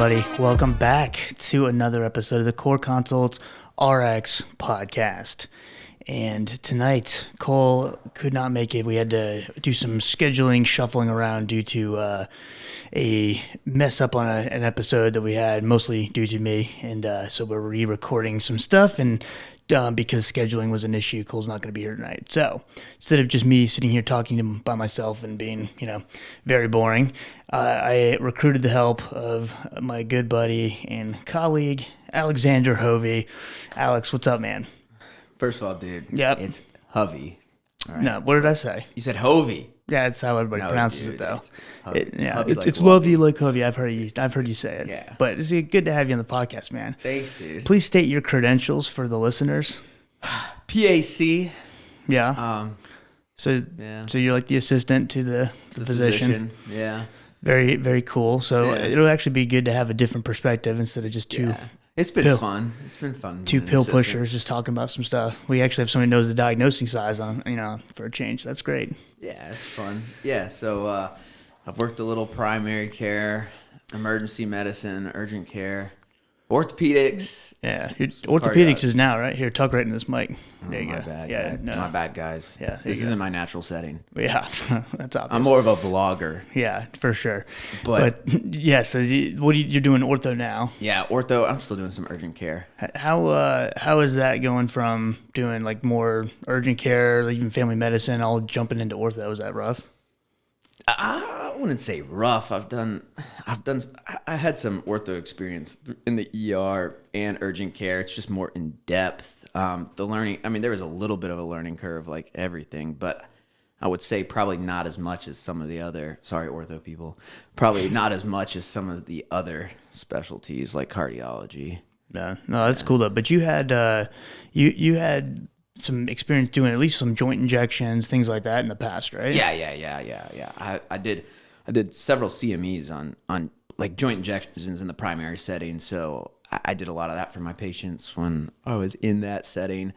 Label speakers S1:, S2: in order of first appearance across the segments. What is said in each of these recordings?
S1: everybody. Welcome back to another episode of the Core Consults RX podcast. And tonight, Cole could not make it. We had to do some scheduling, shuffling around due to a mess up on an episode that we had, mostly due to me. And so we're re-recording some stuff. And because scheduling was an issue, Cole's not going to be here tonight. So instead of just me sitting here talking to him by myself and being, very boring, I recruited the help of my good buddy and colleague, Alex Hovey. Alex, what's up, man?
S2: First of all, dude,
S1: Yep.
S2: It's Hovey. All right.
S1: No, what did I say?
S2: You said Hovey.
S1: Yeah, that's how everybody pronounces
S2: dude,
S1: it, though.
S2: It's
S1: lovey like Hovey. I've heard you say it.
S2: Yeah.
S1: But it's good to have you on the podcast, man.
S2: Thanks, dude.
S1: Please state your credentials for the listeners.
S2: PAC.
S1: Yeah. So you're like the assistant to the physician.
S2: Yeah.
S1: Very, very cool. So it'll actually be good to have a different perspective instead of just two.
S2: Yeah. It's been fun. It's been fun.
S1: Two pill pushers just talking about some stuff. We actually have somebody who knows the diagnosing size on, for a change. That's great.
S2: Yeah, it's fun. Yeah, so I've worked a little primary care, emergency medicine, urgent care, orthopedics.
S1: Yeah, orthopedics is now right here. Tuck right in this mic. There you
S2: my
S1: go.
S2: Bad,
S1: yeah,
S2: guy.
S1: no.
S2: My bad, guys.
S1: Yeah,
S2: this isn't my natural setting.
S1: Yeah, that's obvious.
S2: I'm more of a vlogger.
S1: Yeah, for sure.
S2: But
S1: yeah, so you're doing ortho now?
S2: Yeah, ortho. I'm still doing some urgent care.
S1: How is that going from doing like more urgent care, like even family medicine, all jumping into ortho? Is that rough?
S2: I wouldn't say rough. I had some ortho experience in the ER and urgent care. It's just more in depth. The learning, there was a little bit of a learning curve like everything, but I would say probably not as much as some of the other, ortho people, probably not as much as some of the other specialties like cardiology.
S1: No, that's cool though. But you had, you had some experience doing at least some joint injections, things like that in the past, right?
S2: Yeah. I did several CMEs on like joint injections in the primary setting. So I did a lot of that for my patients when I was in that setting.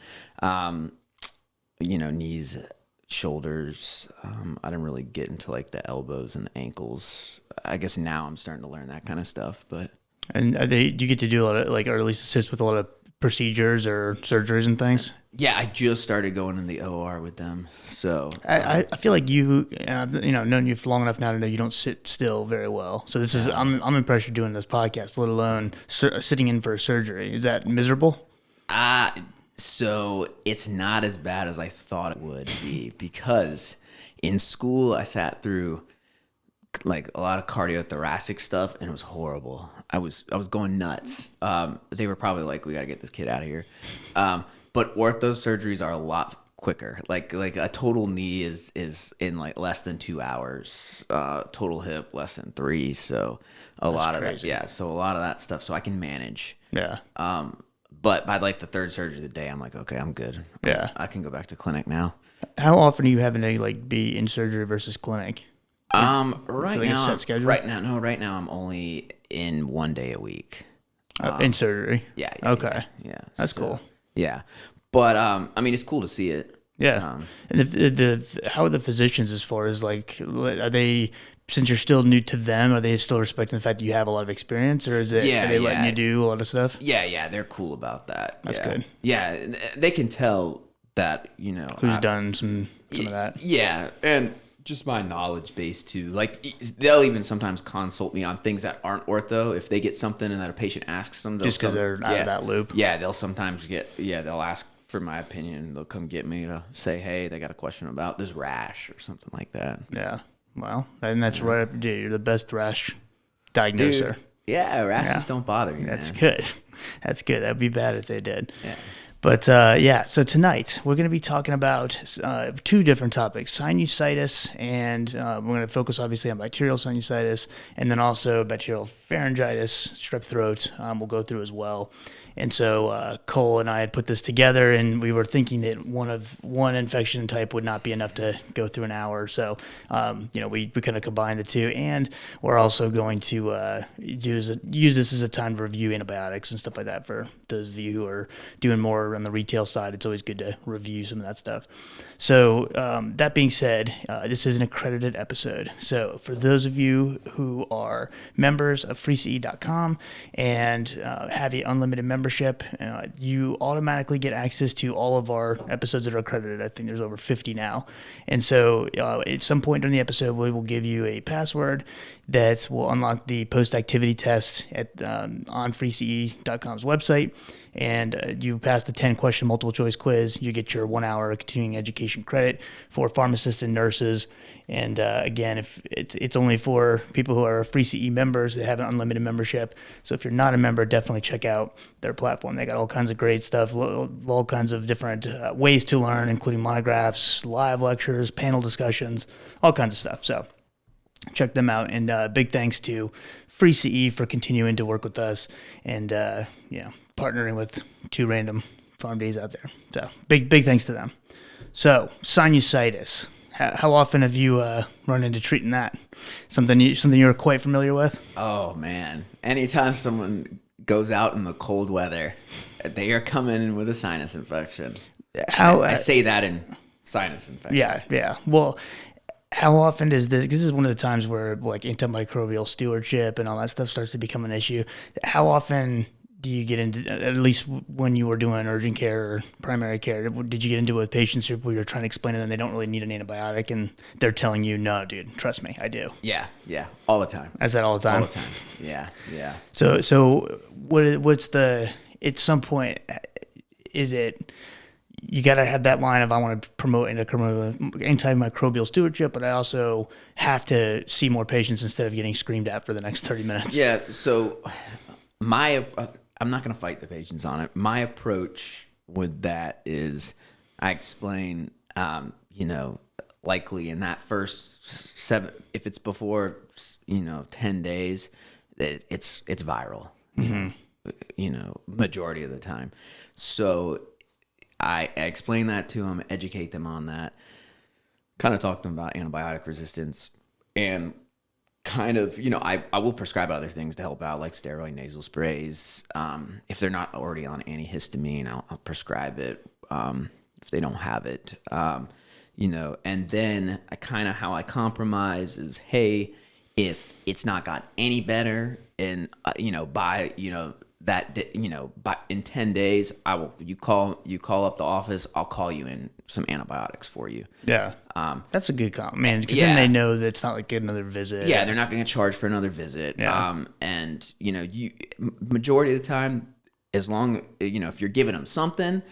S2: Knees, shoulders. I didn't really get into like the elbows and the ankles. I guess now I'm starting to learn that kind of stuff. But
S1: do you get to do a lot of or at least assist with a lot of procedures or surgeries and things?
S2: Yeah, I just started going in the OR with them. So
S1: I feel like you, known you for long enough now to know you don't sit still very well. So this is I'm impressed you're doing this podcast, let alone sitting in for a surgery. Is that miserable?
S2: So it's not as bad as I thought it would be, because in school I sat through like a lot of cardiothoracic stuff and it was horrible. I was going nuts. They were probably like, we got to get this kid out of here. But ortho surgeries are a lot quicker. Like a total knee is in like less than 2 hours. Total hip less than 3. So a lot of that. Yeah. So a lot of that stuff. So I can manage.
S1: Yeah.
S2: But by like the third surgery of the day, I'm like, okay, I'm good.
S1: Yeah.
S2: I can go back to clinic now.
S1: How often are you having to like be in surgery versus clinic?
S2: Right
S1: like
S2: now,
S1: a set schedule?
S2: Right now I'm only in 1 day a week.
S1: In surgery?
S2: Yeah.
S1: Okay.
S2: Yeah.
S1: That's cool.
S2: Yeah. But, it's cool to see it.
S1: Yeah. And how are the physicians as far as like, are they, since you're still new to them, are they still respecting the fact that you have a lot of experience, or are they letting you do a lot of stuff?
S2: Yeah. They're cool about that.
S1: That's good.
S2: Yeah. They can tell that,
S1: who's done some of that.
S2: Yeah. And just my knowledge base too. Like they'll even sometimes consult me on things that aren't ortho. If they get something and that a patient asks them,
S1: just because they're out of that loop.
S2: Yeah, they'll sometimes they'll ask for my opinion. They'll come get me to say, hey, they got a question about this rash or something like that.
S1: Yeah. Well, and that's right up your You're the best rash diagnoser.
S2: Dude, yeah, rashes don't bother you.
S1: That's
S2: man.
S1: good. That's good. That'd be bad if they did.
S2: Yeah.
S1: But so tonight we're going to be talking about two different topics: sinusitis, and we're going to focus obviously on bacterial sinusitis, and then also bacterial pharyngitis, strep throat. We'll go through as well. And so Cole and I had put this together, and we were thinking that one infection type would not be enough to go through an hour. So, we kind of combined the two, and we're also going to use this as a time to review antibiotics and stuff like that for those of you who are doing more are on the retail side, it's always good to review some of that stuff. So that being said, this is an accredited episode. So for those of you who are members of freece.com and have an unlimited membership, you automatically get access to all of our episodes that are accredited. I think there's over 50 now. And so at some point during the episode, we will give you a password that will unlock the post-activity test on freece.com's website. And you pass the 10-question multiple-choice quiz, you get your 1 hour continuing education credit for pharmacists and nurses. And again, if it's only for people who are free CE members that have an unlimited membership. So if you're not a member, definitely check out their platform. They got all kinds of great stuff, all kinds of different ways to learn, including monographs, live lectures, panel discussions, all kinds of stuff. So check them out. And big thanks to Free CE for continuing to work with us and, partnering with 2 random farm days out there. So big thanks to them. So sinusitis. How often have you run into treating that? Something you're quite familiar with?
S2: Oh man! Anytime someone goes out in the cold weather, they are coming in with a sinus infection. I say that in sinus infection.
S1: Yeah. Well, how often is this? This is one of the times where like antimicrobial stewardship and all that stuff starts to become an issue. How often do you get into, at least when you were doing urgent care or primary care, did you get into it with patients where you're trying to explain to them they don't really need an antibiotic and they're telling you, no, dude, trust me, I do?
S2: Yeah. All the time.
S1: I said all the time?
S2: All the time. Yeah.
S1: So what's at some point, is it, you got to have that line of, I want to promote antimicrobial stewardship, but I also have to see more patients instead of getting screamed at for the next 30 minutes.
S2: Yeah. So I'm not going to fight the patients on it. My approach with that is I explain, likely in that first 7, if it's before, 10 days, that it's viral, majority of the time. So I explain that to them, educate them on that, kind of talk to them about antibiotic resistance, and kind of, I will prescribe other things to help out, like steroid nasal sprays. If they're not already on antihistamine, I'll prescribe it if they don't have it. And then how I compromise is, hey, if it's not got any better, and by in 10 days, you call up the office, I'll call you in some antibiotics for you.
S1: Yeah. That's a good comment, man, because then they know that it's not like another visit.
S2: Yeah, they're not going to charge for another visit.
S1: Yeah.
S2: And you majority of the time, as long if you're giving them something,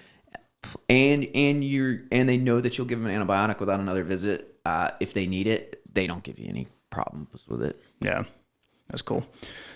S2: and they know that you'll give them an antibiotic without another visit, if they need it, they don't give you any problems with it.
S1: Yeah, that's cool.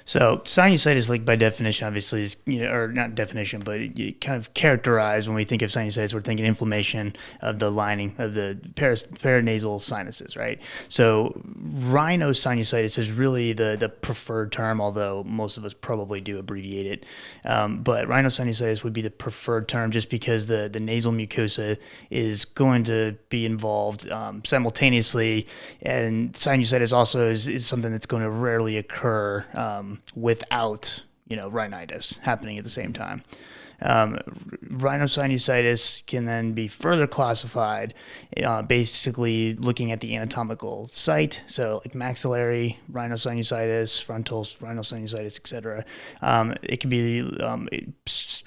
S1: So sinusitis, like by definition, obviously is, or not definition, but you kind of characterize when we think of sinusitis, we're thinking inflammation of the lining of the paranasal sinuses, right? So rhinosinusitis is really the preferred term, although most of us probably do abbreviate it. But rhinosinusitis would be the preferred term just because the nasal mucosa is going to be involved simultaneously, and sinusitis also is something that's going to rarely occur without, rhinitis happening at the same time. Rhinosinusitis can then be further classified, basically looking at the anatomical site, so like maxillary rhinosinusitis, frontal rhinosinusitis, etc. It can be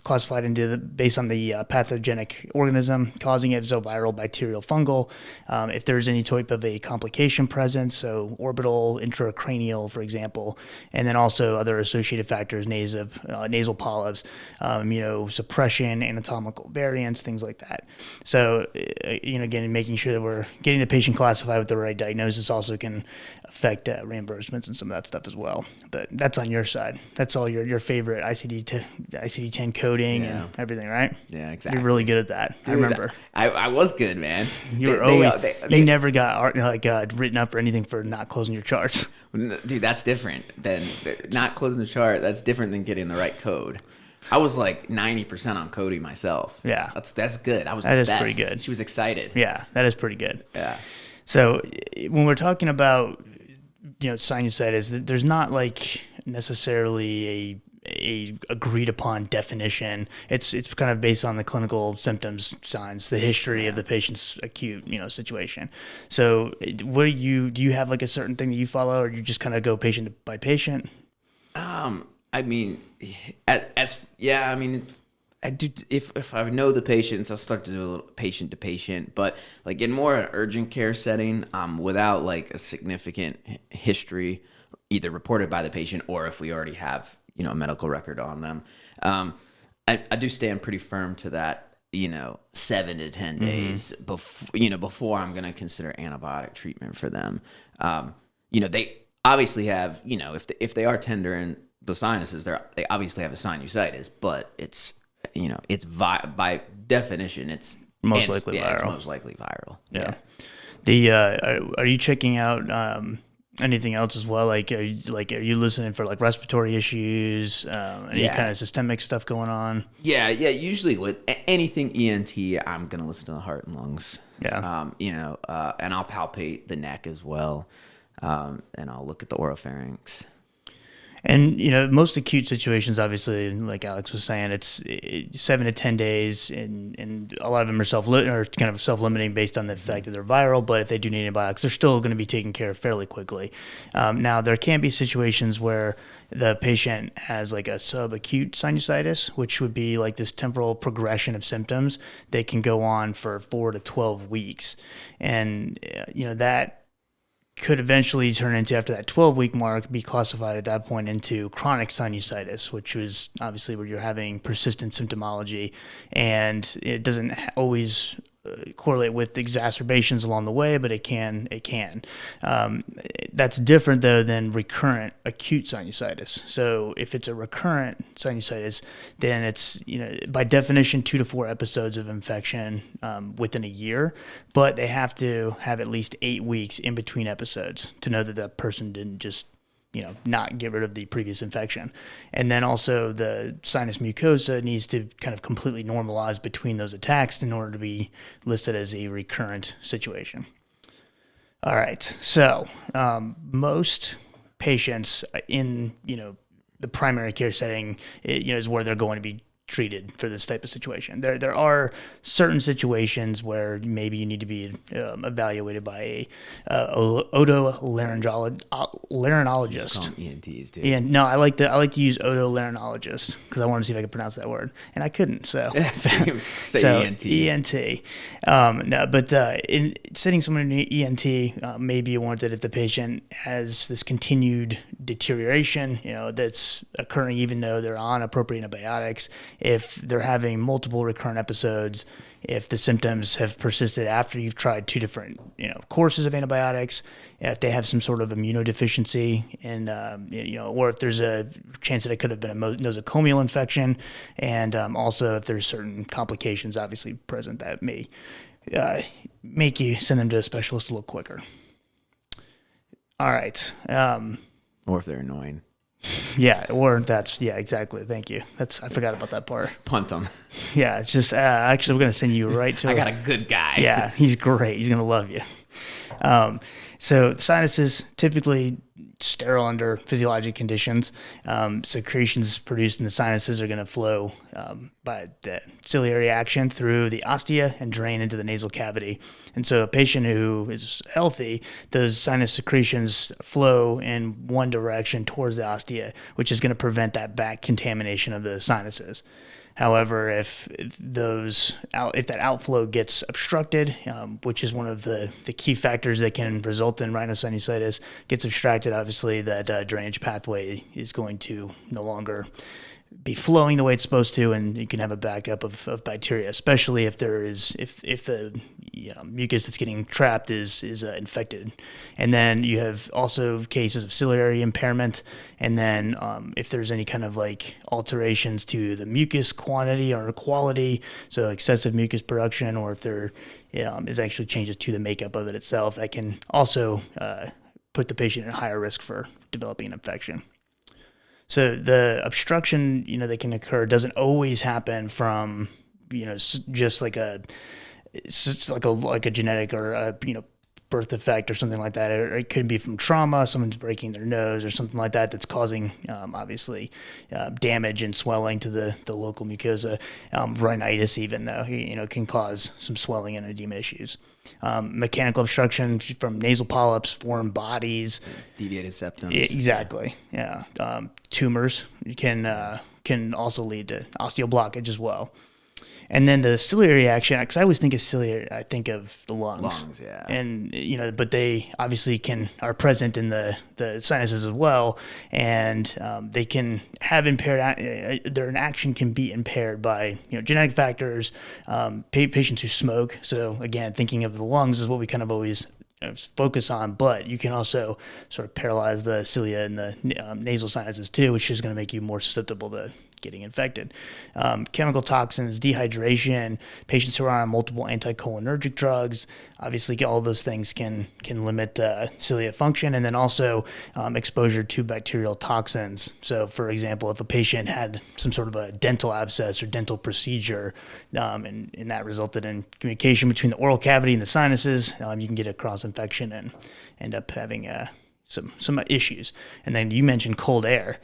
S1: classified based on the pathogenic organism causing it, so viral, bacterial, fungal. If there's any type of a complication present, so orbital, intracranial, for example, and then also other associated factors, nasal polyps, suppression, anatomical variants, things like that. So, again, making sure that we're getting the patient classified with the right diagnosis also can affect reimbursements and some of that stuff as well. But that's on your side. That's all your favorite ICD-10 coding and everything, right?
S2: Yeah, exactly.
S1: You're really good at that. Dude, I remember.
S2: I was good, man.
S1: You were always. You never got written up or anything for not closing your charts.
S2: Dude, that's different than not closing the chart. That's different than getting the right code. I was like 90% on Cody myself.
S1: Yeah.
S2: That's good.
S1: That is pretty good.
S2: She was excited.
S1: Yeah, that is pretty good.
S2: Yeah.
S1: So when we're talking about, sinusitis, there's not like necessarily a agreed upon definition. It's kind of based on the clinical symptoms, signs, the history of the patient's acute, situation. So do you have like a certain thing that you follow, or you just kind of go patient by patient?
S2: I mean, I mean, I do. If I know the patients, I'll start to do a little patient to patient. But like in more an urgent care setting, without like a significant history, either reported by the patient or if we already have a medical record on them, I do stand pretty firm to that. 7 to 10 days before I'm going to consider antibiotic treatment for them. They obviously have if they are tender in the sinuses, they obviously have a sinusitis, but it's by definition, it's
S1: most likely viral.
S2: It's most likely viral.
S1: Yeah. Are you checking out anything else as well? Like, are you listening for like respiratory issues, any kind of systemic stuff going on?
S2: Yeah. Usually with anything ENT, I'm gonna listen to the heart and lungs.
S1: Yeah.
S2: And I'll palpate the neck as well, and I'll look at the oropharynx.
S1: And, most acute situations, obviously, like Alex was saying, it's 7 to 10 days, and a lot of them are kind of self-limiting based on the fact that they're viral, but if they do need antibiotics, they're still going to be taken care of fairly quickly. Now, there can be situations where the patient has like a subacute sinusitis, which would be like this temporal progression of symptoms that can go on for 4 to 12 weeks. And, that could eventually turn into, after that 12-week mark, be classified at that point into chronic sinusitis, which was obviously where you're having persistent symptomology, and it doesn't always correlate with exacerbations along the way, but it can. That's different though than recurrent acute sinusitis. So if it's a recurrent sinusitis, then it's by definition 2 to 4 episodes of infection within a year, but they have to have at least 8 weeks in between episodes to know that that person didn't just not get rid of the previous infection. And then also the sinus mucosa needs to kind of completely normalize between those attacks in order to be listed as a recurrent situation. All right. So most patients in, the primary care setting, is where they're going to be treated for this type of situation. There are certain situations where maybe you need to be evaluated by a otolaryngologist.
S2: ENTs too.
S1: Yeah, no, I like to use otolaryngologist because I wanted to see if I could pronounce that word, and I couldn't. So
S2: say ENT.
S1: ENT. No, but in sending someone to ENT may be warranted if the patient has this continued deterioration, that's occurring even though they're on appropriate antibiotics. If they're having multiple recurrent episodes, if the symptoms have persisted after you've tried 2 different, courses of antibiotics, if they have some sort of immunodeficiency, and or if there's a chance that it could have been a nosocomial infection, and also if there's certain complications obviously present that may make you send them to a specialist a little quicker. All right.
S2: Or if they're annoying.
S1: Yeah, or exactly. Thank you. I forgot about that part.
S2: Punt them.
S1: Yeah, it's just actually we're gonna send you right to.
S2: I got a good guy.
S1: Yeah, he's great. He's gonna love you. So the sinuses typically sterile under physiologic conditions. Secretions produced in the sinuses are going to flow by the ciliary action through the ostia and drain into the nasal cavity. And so a patient who is healthy, those sinus secretions flow in one direction towards the ostia, which is going to prevent that back contamination of the sinuses. However, if that outflow gets obstructed, which is one of the key factors that can result in rhinosinusitis, gets obstructed, obviously that drainage pathway is going to no longer be flowing the way it's supposed to, and you can have a backup of bacteria, especially if the mucus that's getting trapped is infected. And then you have also cases of ciliary impairment, and then if there's any kind of like alterations to the mucus quantity or quality, so excessive mucus production, or if there is actually changes to the makeup of it itself, that can also put the patient at a higher risk for developing an infection. So the obstruction, that can occur doesn't always happen from, just like a genetic or birth defect or something like that, or it could be from trauma, someone's breaking their nose or something like that that's causing obviously damage and swelling to the local mucosa. Rhinitis even though can cause some swelling and edema issues. Mechanical obstruction from nasal polyps, foreign bodies,
S2: deviated septum.
S1: Exactly. Yeah. Tumors can also lead to osteoblockage as well. And then the ciliary action, because I always think of ciliary, I think of the lungs.
S2: Lungs, yeah.
S1: And, but they obviously are present in the sinuses as well. And they can have impaired, their action can be impaired by, genetic factors, patients who smoke. So again, thinking of the lungs is what we kind of always focus on, but you can also sort of paralyze the cilia and the nasal sinuses too, which is going to make you more susceptible to getting infected. Chemical toxins, dehydration, patients who are on multiple anticholinergic drugs, obviously all those things can limit cilia function, and then also exposure to bacterial toxins. So for example, if a patient had some sort of a dental abscess or dental procedure, and that resulted in communication between the oral cavity and the sinuses, you can get a cross infection and end up having some issues. And then you mentioned cold air.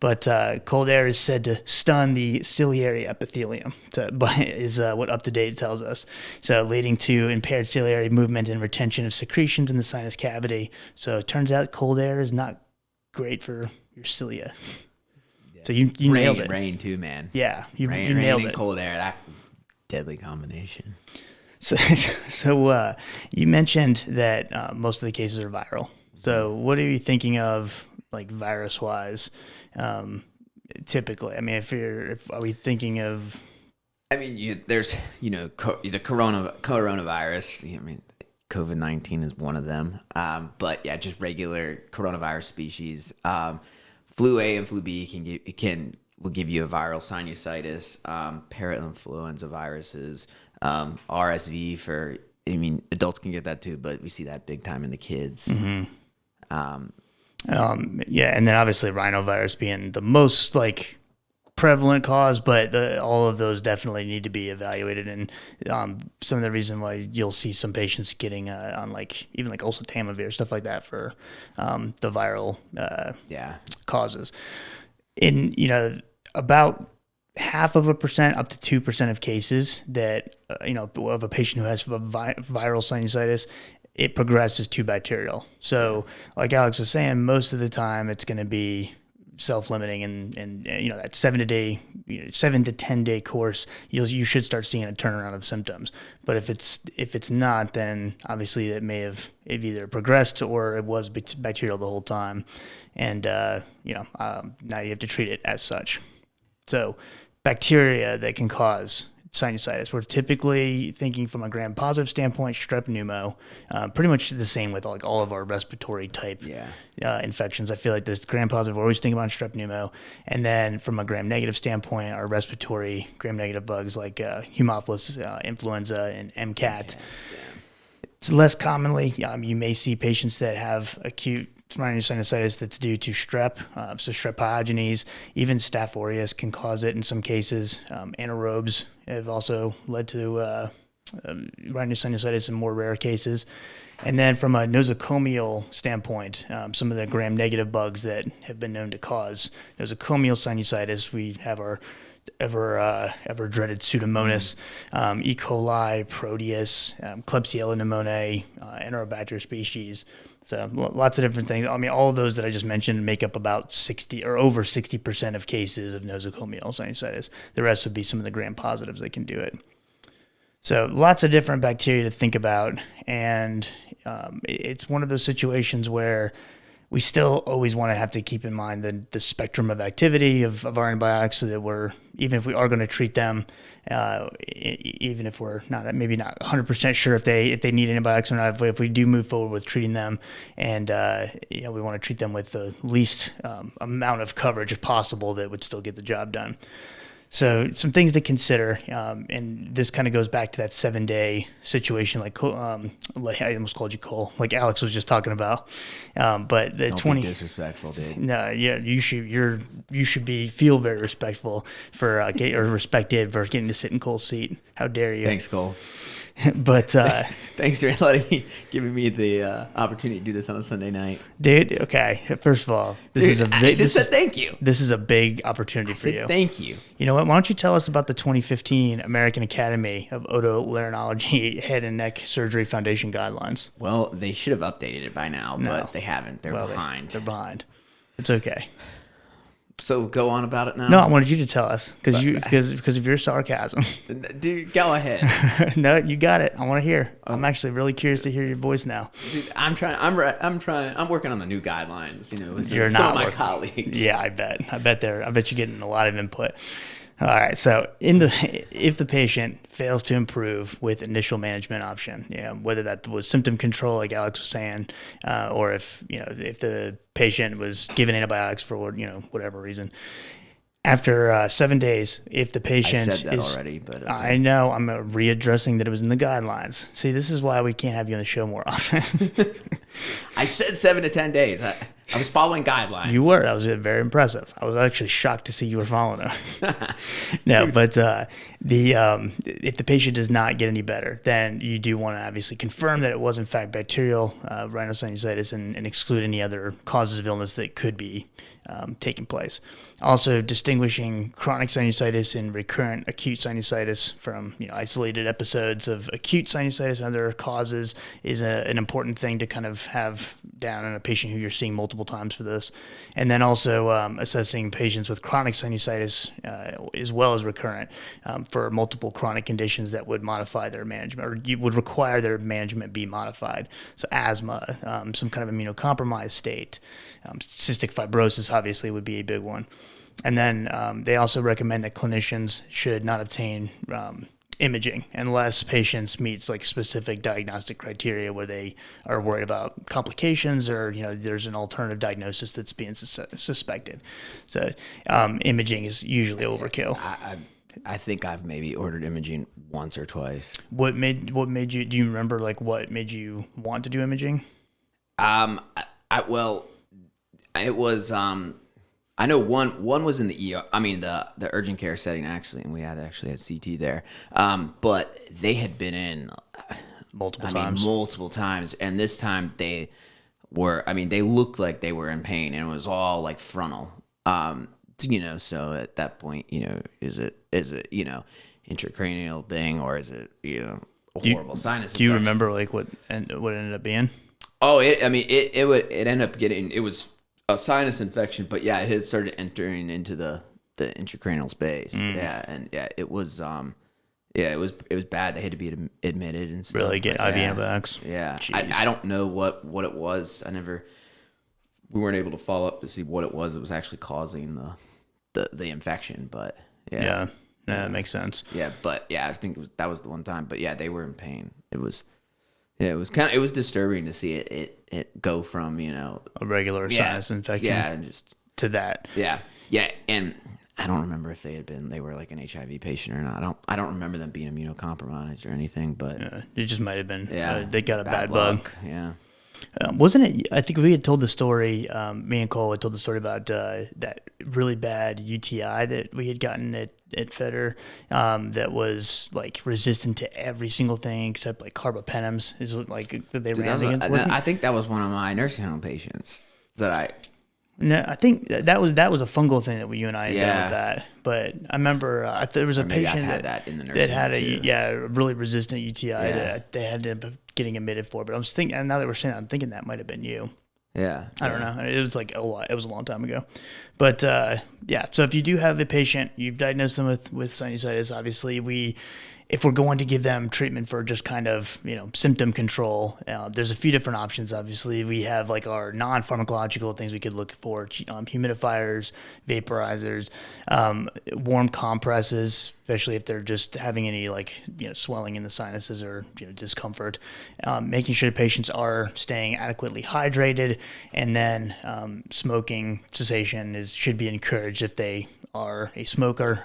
S1: But cold air is said to stun the ciliary epithelium, is what UpToDate tells us. So leading to impaired ciliary movement and retention of secretions in the sinus cavity. So it turns out cold air is not great for your cilia. Yeah. So you nailed it.
S2: Rain too, man.
S1: Yeah, you nailed it.
S2: And cold air, that deadly combination.
S1: So you mentioned that most of the cases are viral. So what are you thinking of, like virus-wise? Typically, I mean, are we thinking of?
S2: I mean, there's the coronavirus. I mean, COVID-19 is one of them. But yeah, just regular coronavirus species. Flu A and flu B will give you a viral sinusitis. Parainfluenza viruses, RSV adults can get that too, but we see that big time in the kids.
S1: Mm-hmm. And then obviously rhinovirus being the most prevalent cause, but all of those definitely need to be evaluated. And some of the reason why you'll see some patients getting on even oseltamivir, stuff like that for the viral causes. In about 0.5% up to 2% of cases that of a patient who has viral sinusitis, it progresses to bacterial. So like Alex was saying, most of the time it's going to be self-limiting and that 7 to 10 day course, you should start seeing a turnaround of symptoms. But if it's not, then obviously it may have either progressed or it was bacterial the whole time. And, now you have to treat it as such. So bacteria that can cause sinusitis, we're typically thinking from a gram-positive standpoint, strep pneumo, pretty much the same with all of our respiratory type infections. I feel like this gram-positive, we're always thinking about strep pneumo. And then from a gram-negative standpoint, our respiratory gram-negative bugs like Haemophilus influenza and MCAT. It's less commonly, you may see patients that have acute rhinosinusitis that's due to strep, so strep pyogenes, even Staph aureus can cause it in some cases. Anaerobes have also led to rhinosinusitis in more rare cases. And then from a nosocomial standpoint, some of the gram-negative bugs that have been known to cause nosocomial sinusitis, we have our ever dreaded Pseudomonas, E. coli, Proteus, Klebsiella pneumoniae, Enterobacter species. So lots of different things. I mean, all of those that I just mentioned make up about 60 or over 60% of cases of nosocomial sinusitis. The rest would be some of the gram-positives that can do it. So lots of different bacteria to think about, and it's one of those situations where we still always want to have to keep in mind the spectrum of activity of our antibiotics, so that even if we are going to treat them, even if we're maybe not 100% sure if they need antibiotics or not, if we do move forward with treating them, and we want to treat them with the least amount of coverage possible that would still get the job done. So some things to consider, and this kind of goes back to that 7-day situation, like I almost called you Cole, like Alex was just talking about. But the
S2: Don't
S1: 20
S2: be disrespectful, dude.
S1: No, yeah, you should feel very respectful for or respected for getting to sit in Cole's seat. How dare you?
S2: Thanks, Cole.
S1: But
S2: Thanks for giving me the opportunity to do this on a Sunday night,
S1: dude, okay. First of all,
S2: thank you.
S1: This is a big opportunity for you.
S2: Thank you.
S1: You know what? Why don't you tell us about the 2015 American Academy of Otolaryngology Head and Neck Surgery Foundation guidelines?
S2: Well, they should have updated it by now, but they haven't. They're behind.
S1: They're behind. It's okay.
S2: So go on about it now.
S1: No, I wanted you to tell us because of your sarcasm.
S2: Dude, go ahead.
S1: No, you got it. I want to hear. I'm actually really curious to hear your voice now.
S2: Dude, I'm trying. I'm working on the new guidelines. With
S1: You're
S2: some
S1: not
S2: of my colleagues.
S1: Yeah, I bet you're getting a lot of input. All right. So if the patient fails to improve with initial management option, whether that was symptom control, like Alex was saying, or if the patient was given antibiotics for whatever reason, after 7 days, if the patient
S2: I said that already, but okay.
S1: I know I'm readdressing that it was in the guidelines. See, this is why we can't have you on the show more often.
S2: I said 7 to 10 days. I was following guidelines.
S1: You were. That was very impressive. I was actually shocked to see you were following them. No, but if the patient does not get any better, then you do want to obviously confirm that it was in fact bacterial rhinosinusitis and exclude any other causes of illness that could be taking place. Also, distinguishing chronic sinusitis and recurrent acute sinusitis from isolated episodes of acute sinusitis and other causes is an important thing to kind of have down in a patient who you're seeing multiple times for this. And then also assessing patients with chronic sinusitis as well as recurrent for multiple chronic conditions that would modify their management or you would require their management be modified. So asthma, some kind of immunocompromised state, cystic fibrosis obviously would be a big one. And then they also recommend that clinicians should not obtain imaging unless patients meets like specific diagnostic criteria where they are worried about complications or there's an alternative diagnosis that's being suspected. So imaging is usually overkill.
S2: I think I've maybe ordered imaging once or twice.
S1: What made you? Do you remember what made you want to do imaging?
S2: Well, it was. I know one was in the ER. I mean the urgent care setting actually, and we had CT there. But they had been in multiple times, and this time they were. I mean, they looked like they were in pain, and it was all like frontal. So at that point, is it intracranial thing or is it a horrible sinus infection?
S1: Do you remember what ended up being?
S2: Oh, it ended up getting, it was a sinus infection, but yeah, it had started entering into the intracranial space. Yeah, and yeah, it was it was bad. They had to be admitted and stuff.
S1: Really get IV antibiotics.
S2: Yeah, I don't know what it was. We weren't able to follow up to see what it was that was actually causing the infection, but yeah.
S1: Yeah, that makes sense.
S2: Yeah, but yeah, I think that was the one time. But yeah, they were in pain. It was disturbing to see it go from
S1: a regular sinus infection,
S2: and just
S1: to that.
S2: Yeah, and I don't remember if they were like an HIV patient or not. I don't remember them being immunocompromised or anything, but
S1: it just might have been.
S2: Yeah,
S1: they got a bad bug.
S2: Yeah.
S1: Wasn't it? I think we had told the story. Me and Cole had told the story about that really bad UTI that we had gotten at Feder that was like resistant to every single thing except like carbapenems. Is what that they ran against.
S2: I think that was one of my nursing home patients
S1: No, I think that was a fungal thing that you and I had done with that. But I remember there was a patient
S2: that in the nursing
S1: that had
S2: home
S1: a really resistant UTI that they had to end up getting admitted for. But I was thinking, and now that we're saying that, I'm thinking that might have been you.
S2: Yeah.
S1: I don't know. It was it was a long time ago. But so if you do have a patient, you've diagnosed them with sinusitis, obviously if we're going to give them treatment for just kind of, symptom control, there's a few different options. Obviously, we have like our non-pharmacological things we could look for, humidifiers, vaporizers, warm compresses, especially if they're just having any swelling in the sinuses or discomfort, making sure patients are staying adequately hydrated, and then smoking cessation should be encouraged if they are a smoker.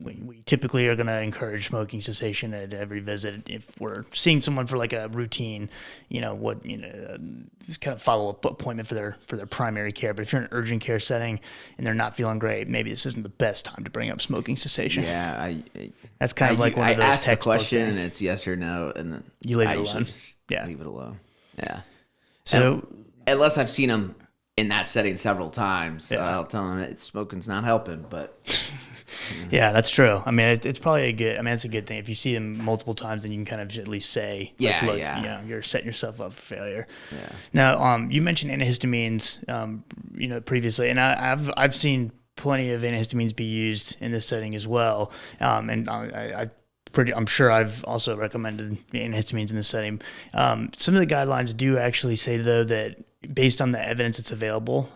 S1: we typically are going to encourage smoking cessation at every visit. If we're seeing someone for like a routine, kind of follow-up appointment for their primary care. But if you're in an urgent care setting and they're not feeling great, maybe this isn't the best time to bring up smoking cessation.
S2: Yeah,
S1: that's kind of like one of those
S2: textbook. I ask the question
S1: things.
S2: and it's yes or no, and then
S1: you leave it
S2: usually
S1: alone.
S2: just
S1: Yeah,
S2: leave it alone. Yeah.
S1: So
S2: unless I've seen them in that setting several times, I'll tell them smoking's not helping. But
S1: yeah, that's true. I mean, it's probably it's a good thing if you see them multiple times, then you can kind of at least say, look, you're setting yourself up for failure.
S2: Yeah.
S1: Now, you mentioned antihistamines, previously, and I've seen plenty of antihistamines be used in this setting as well. And I'm sure I've also recommended antihistamines in this setting. Some of the guidelines do actually say, though, that based on the evidence that's available,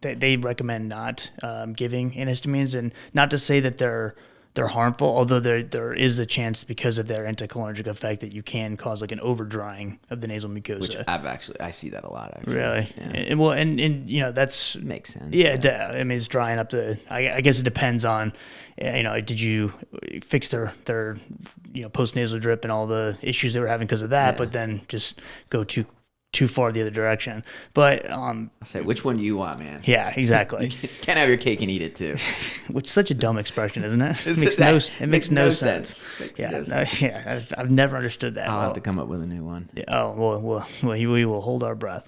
S1: they recommend not giving antihistamines, and not to say that they're harmful, although there is a chance because of their anticholinergic effect that you can cause like an overdrying of the nasal mucosa.
S2: Which I see that a lot, actually.
S1: Really?
S2: Yeah.
S1: And that's
S2: makes sense.
S1: Yeah, I mean, it's drying up I guess it depends on, did you fix their post nasal drip and all the issues they were having because of that, but then just go too far the other direction. But
S2: I say, which one do you want, man?
S1: Yeah, exactly.
S2: You can't have your cake and eat it too.
S1: Which is such a dumb expression, isn't it?
S2: It makes no sense.
S1: I've never understood that.
S2: I'll have to come up with a new one.
S1: Yeah, well, we will hold our breath.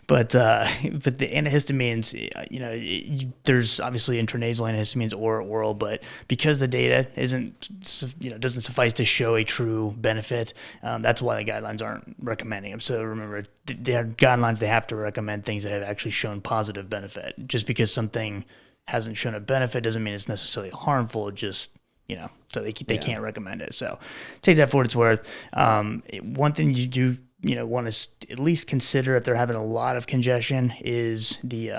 S1: But the antihistamines, there's obviously intranasal antihistamines or oral, but because the data doesn't suffice to show a true benefit, that's why the guidelines aren't recommending them. So remember, their guidelines, they have to recommend things that have actually shown positive benefit. Just because something hasn't shown a benefit doesn't mean it's necessarily harmful. Just so they can't recommend it. So take that for what it's worth. One thing you do want to at least consider if they're having a lot of congestion is the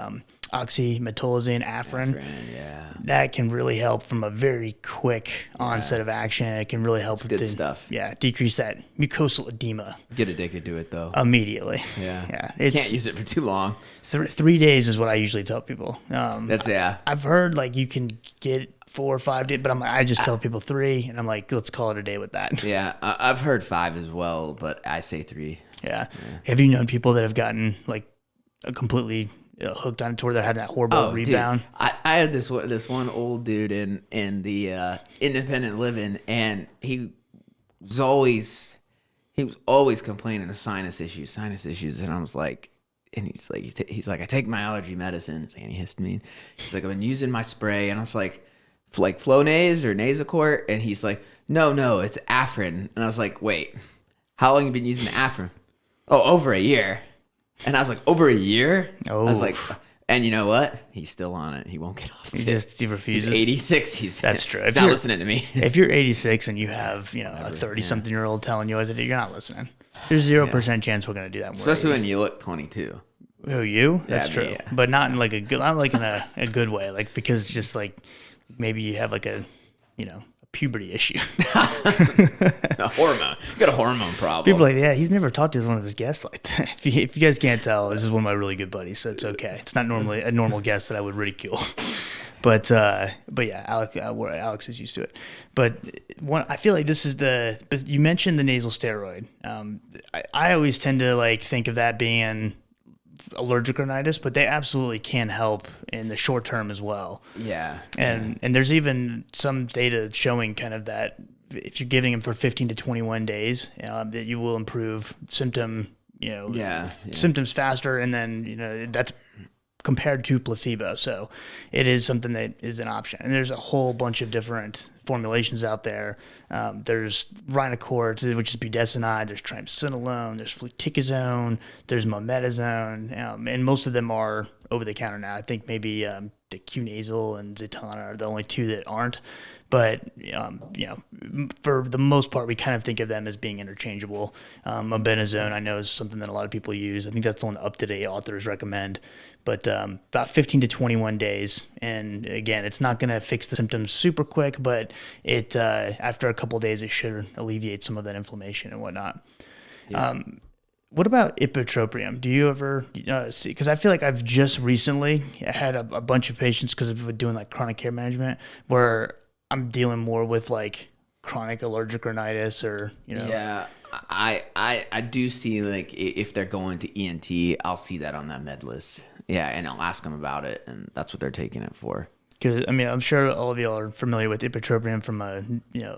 S1: oxymetolazine, Afrin.
S2: Yeah.
S1: That can really help from a very quick onset of action. It can really help
S2: with stuff.
S1: Yeah, decrease that mucosal edema.
S2: Get addicted to it though.
S1: Immediately.
S2: Yeah. You can't use it for too long.
S1: 3 days is what I usually tell people.
S2: That's
S1: I've heard like you can get 4 or 5 days, but I just tell people 3, and I'm like, let's call it a day with that.
S2: Yeah, I've heard 5 as well, but I say 3.
S1: Yeah. Have you known people that have gotten like a completely hooked on it to where they're having that horrible rebound?
S2: Dude, I had this one old dude in the independent living, and he was always complaining of sinus issues, and I was like, and he's like, I take my allergy medicine, it's antihistamine. He's like, I've been using my spray, and I was like Flonase or Nasacort, and he's like, no, it's Afrin, and I was like, wait, how long have you been using Afrin? Oh, over a year. And I was like, over a year?
S1: Oh.
S2: I was like, and you know what? He's still on it. He won't get off of it.
S1: He refuses.
S2: He's 86.
S1: That's true.
S2: He's not listening to me.
S1: If you're 86 and you have, a 30-something-year-old telling you what to do, you're not listening. There's 0% chance we're going to do that.
S2: Especially when you look 22.
S1: Who, you? That's true.
S2: Yeah.
S1: But not in like in a good way. Like, because it's just like maybe you have like a puberty issue.
S2: A hormone. You got a hormone problem.
S1: People are like, yeah, he's never talked to one of his guests like that. If you guys can't tell, this is one of my really good buddies, so it's okay. It's not normally a normal guest that I would ridicule. But yeah, Alex is used to it. But I feel like this is but you mentioned the nasal steroid. I always tend to like think of that being allergic rhinitis, but they absolutely can help in the short term as well.
S2: Yeah.
S1: And there's even some data showing kind of that if you're giving them for 15 to 21 days, that you will improve symptoms faster. And then, that's compared to placebo. So it is something that is an option. And there's a whole bunch of different formulations out there. There's Rhinocort, which is budesonide. There's triamcinolone. There's fluticasone. There's mometasone. And most of them are over the counter now. I think maybe the Q-Nasal and Zitana are the only two that aren't. But, for the most part, we kind of think of them as being interchangeable. Mometasone, I know, is something that a lot of people use. I think that's the one that up-to-date authors recommend. But about 15 to 21 days. And again, it's not going to fix the symptoms super quick, but it after a couple of days, it should alleviate some of that inflammation and whatnot. Yeah. What about ipratropium? Do you ever see? Because I feel like I've just recently had a bunch of patients, because I've been doing like chronic care management, where I'm dealing more with like chronic allergic rhinitis or,
S2: Yeah, I do see like if they're going to ENT, I'll see that on that med list. Yeah, and I'll ask them about it, and that's what they're taking it for.
S1: Because, I mean, I'm sure all of you are familiar with ipratropium from a,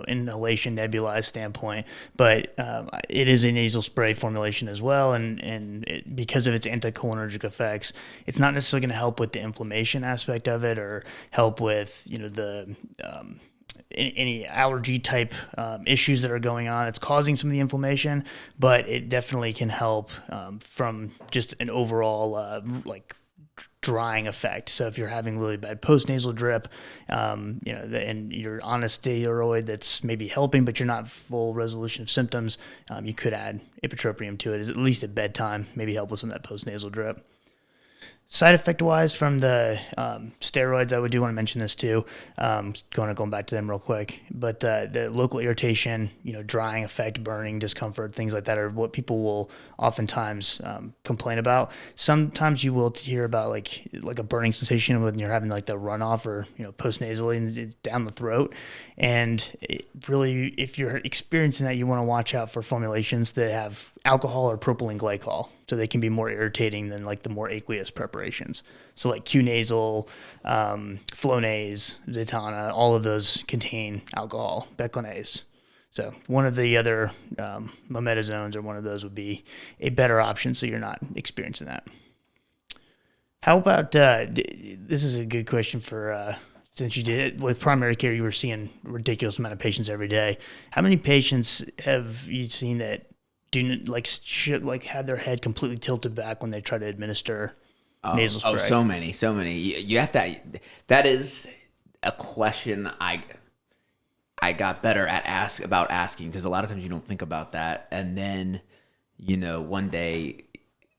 S1: inhalation nebulized standpoint, but it is a nasal spray formulation as well. And because of its anticholinergic effects, it's not necessarily going to help with the inflammation aspect of it or help with, the any allergy type issues that are going on. It's causing some of the inflammation, but it definitely can help from just an overall drying effect. So if you're having really bad postnasal drip, and you're on a steroid that's maybe helping, but you're not full resolution of symptoms, you could add ipratropium to it, at least at bedtime, maybe help with some of that postnasal drip. Side effect wise from the steroids, I do want to mention this too. Going back to them real quick, but the local irritation, drying effect, burning, discomfort, things like that are what people will oftentimes complain about. Sometimes you will hear about like a burning sensation when you're having like the runoff or postnasally down the throat. And really, if you're experiencing that, you want to watch out for formulations that have alcohol or propylene glycol, so they can be more irritating than like the more aqueous preparations. So like Q-nasal, Flonase, Zaytana, all of those contain alcohol, Beclinase. So one of the other mometazones or one of those would be a better option, so you're not experiencing that. How about, this is a good question for, since you did with primary care, you were seeing a ridiculous amount of patients every day. How many patients have you seen that had their head completely tilted back when they try to administer nasal spray?
S2: Oh, so many. You have to. That is a question I got better at asking, because a lot of times you don't think about that, and then one day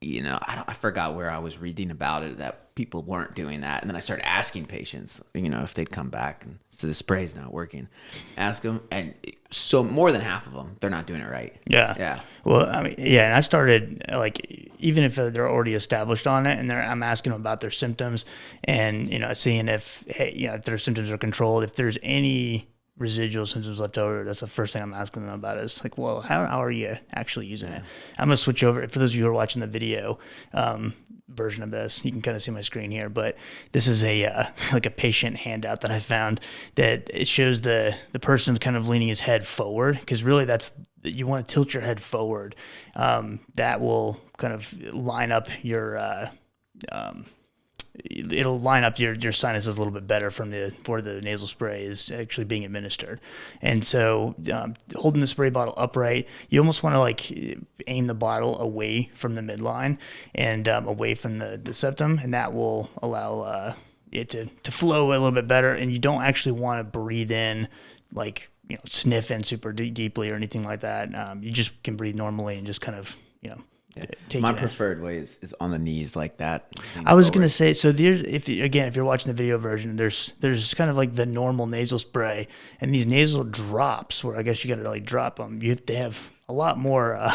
S2: I forgot where I was reading about it that people weren't doing that, and then I started asking patients if they'd come back and so the spray's not working, ask them, and so more than half of them, they're not doing it right.
S1: Yeah. Well, I mean, yeah, and I started even if they're already established on it, and I'm asking them about their symptoms, and seeing if if their symptoms are controlled, if there's any residual symptoms left over. That's the first thing I'm asking them about is like, well, how are you actually using it? I'm going to switch over. For those of you who are watching the video version of this, you can kind of see my screen here, but this is a patient handout that I found that it shows the person kind of leaning his head forward, because really you want to tilt your head forward. That will kind of line up your it'll line up your sinuses a little bit better for the nasal spray is actually being administered. And so holding the spray bottle upright, you almost want to aim the bottle away from the midline and away from the septum, and that will allow it to flow a little bit better. And you don't actually want to breathe in sniff in super deeply or anything like that. You just can breathe normally and just kind of
S2: my preferred way is on the knees like that.
S1: I was going to say, so if you're watching the video version, there's kind of like the normal nasal spray and these nasal drops where I guess you got to drop them. They have a lot more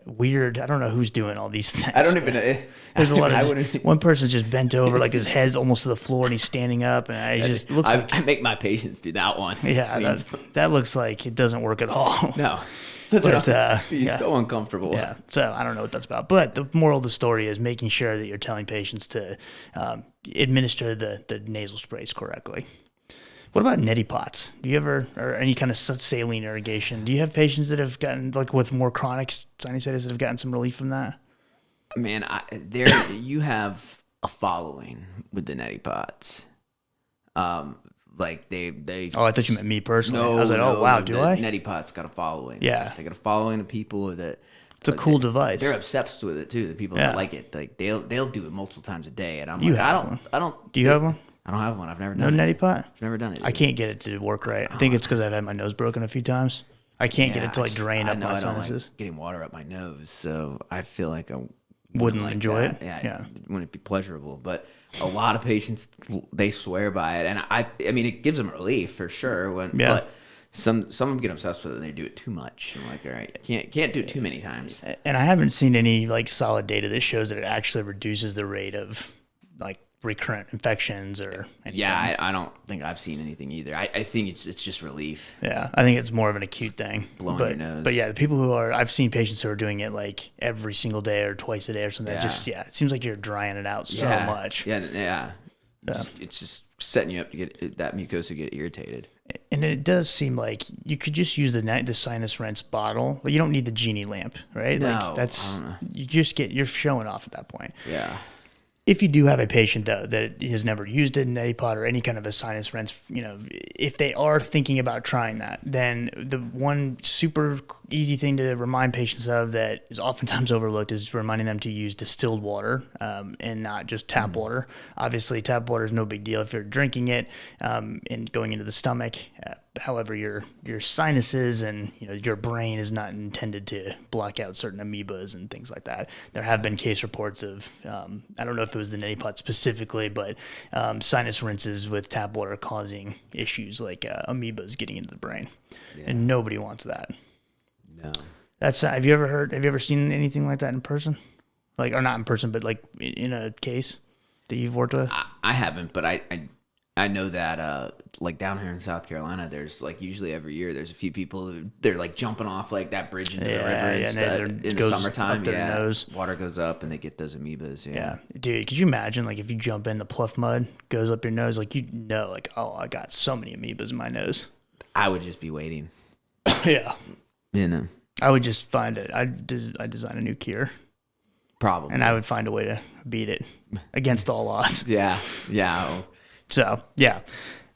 S1: weird. I don't know who's doing all these things.
S2: I don't even know.
S1: There's a lot of one person's just bent over, like his head's almost to the floor and he's standing up, and it just looks like
S2: I make my patients do that one.
S1: Yeah, that looks like it doesn't work at all.
S2: No. He's so uncomfortable.
S1: Yeah, so I don't know what that's about. But the moral of the story is making sure that you're telling patients to administer the nasal sprays correctly. What about neti pots? Do you ever, or any kind of saline irrigation? Do you have patients that have gotten, with more chronic sinusitis, that have gotten some relief from that?
S2: Man, you have a following with the neti pots. They.
S1: Oh, I thought you meant me personally.
S2: No,
S1: I was like, oh wow, do I?
S2: Neti pot's got a following.
S1: Yeah,
S2: they got a following of people that.
S1: It's a cool device.
S2: They're obsessed with it too. The people that like it, they'll do it multiple times a day, and I'm
S1: Do you
S2: have
S1: one?
S2: I don't have one. I've never done it.
S1: No neti pot?
S2: I've never done it.
S1: I can't get it to work right. I think it's because I've had my nose broken a few times. I can't get it to drain up my sinuses.
S2: Getting water up my nose, so I feel like I
S1: wouldn't enjoy it.
S2: Yeah, it wouldn't be pleasurable. But a lot of patients, they swear by it, and I mean, it gives them relief for sure. But some of them get obsessed with it and they do it too much. I'm like, all right, can't do it too many times.
S1: And I haven't seen any solid data that shows that it actually reduces the rate of recurrent infections or anything.
S2: Yeah, I don't think I've seen anything either. I think it's just relief.
S1: Yeah, I think it's more of an acute thing.
S2: Blowing your nose.
S1: But yeah, the people who are, I've seen patients who are doing it like every single day or twice a day or something.
S2: Yeah.
S1: It seems like you're drying it out so much.
S2: Yeah. It's just setting you up to get that mucosa get irritated.
S1: And it does seem like you could just use the sinus rinse bottle. But you don't need the genie lamp, right?
S2: No,
S1: like that's you're showing off at that point.
S2: Yeah.
S1: If you do have a patient though that has never used a neti pot or any kind of a sinus rinse, if they are thinking about trying that, then the one super easy thing to remind patients of that is oftentimes overlooked is reminding them to use distilled water and not just tap water. Obviously, tap water is no big deal if you're drinking it and going into the stomach. However, your sinuses and your brain is not intended to block out certain amoebas and things like that. There have been case reports of I don't know if it was the neti pot specifically, but sinus rinses with tap water causing issues like amoebas getting into the brain, and nobody wants that.
S2: No.
S1: Have you ever seen anything like that in person, or not in person, but like in a case that you've worked with?
S2: I haven't, but I know that like down here in South Carolina, there's like usually every year there's a few people who they're like jumping off like that bridge into the river and stuff in the summertime.
S1: Nose.
S2: Water goes up and they get those amoebas.
S1: Yeah, dude, could you imagine like if you jump in the pluff mud goes up your nose, like oh, I got so many amoebas in my nose.
S2: I would just be waiting.
S1: Yeah,
S2: I
S1: would just find it. I design a new cure.
S2: Probably,
S1: and I would find a way to beat it against all odds.
S2: Yeah.
S1: So, yeah.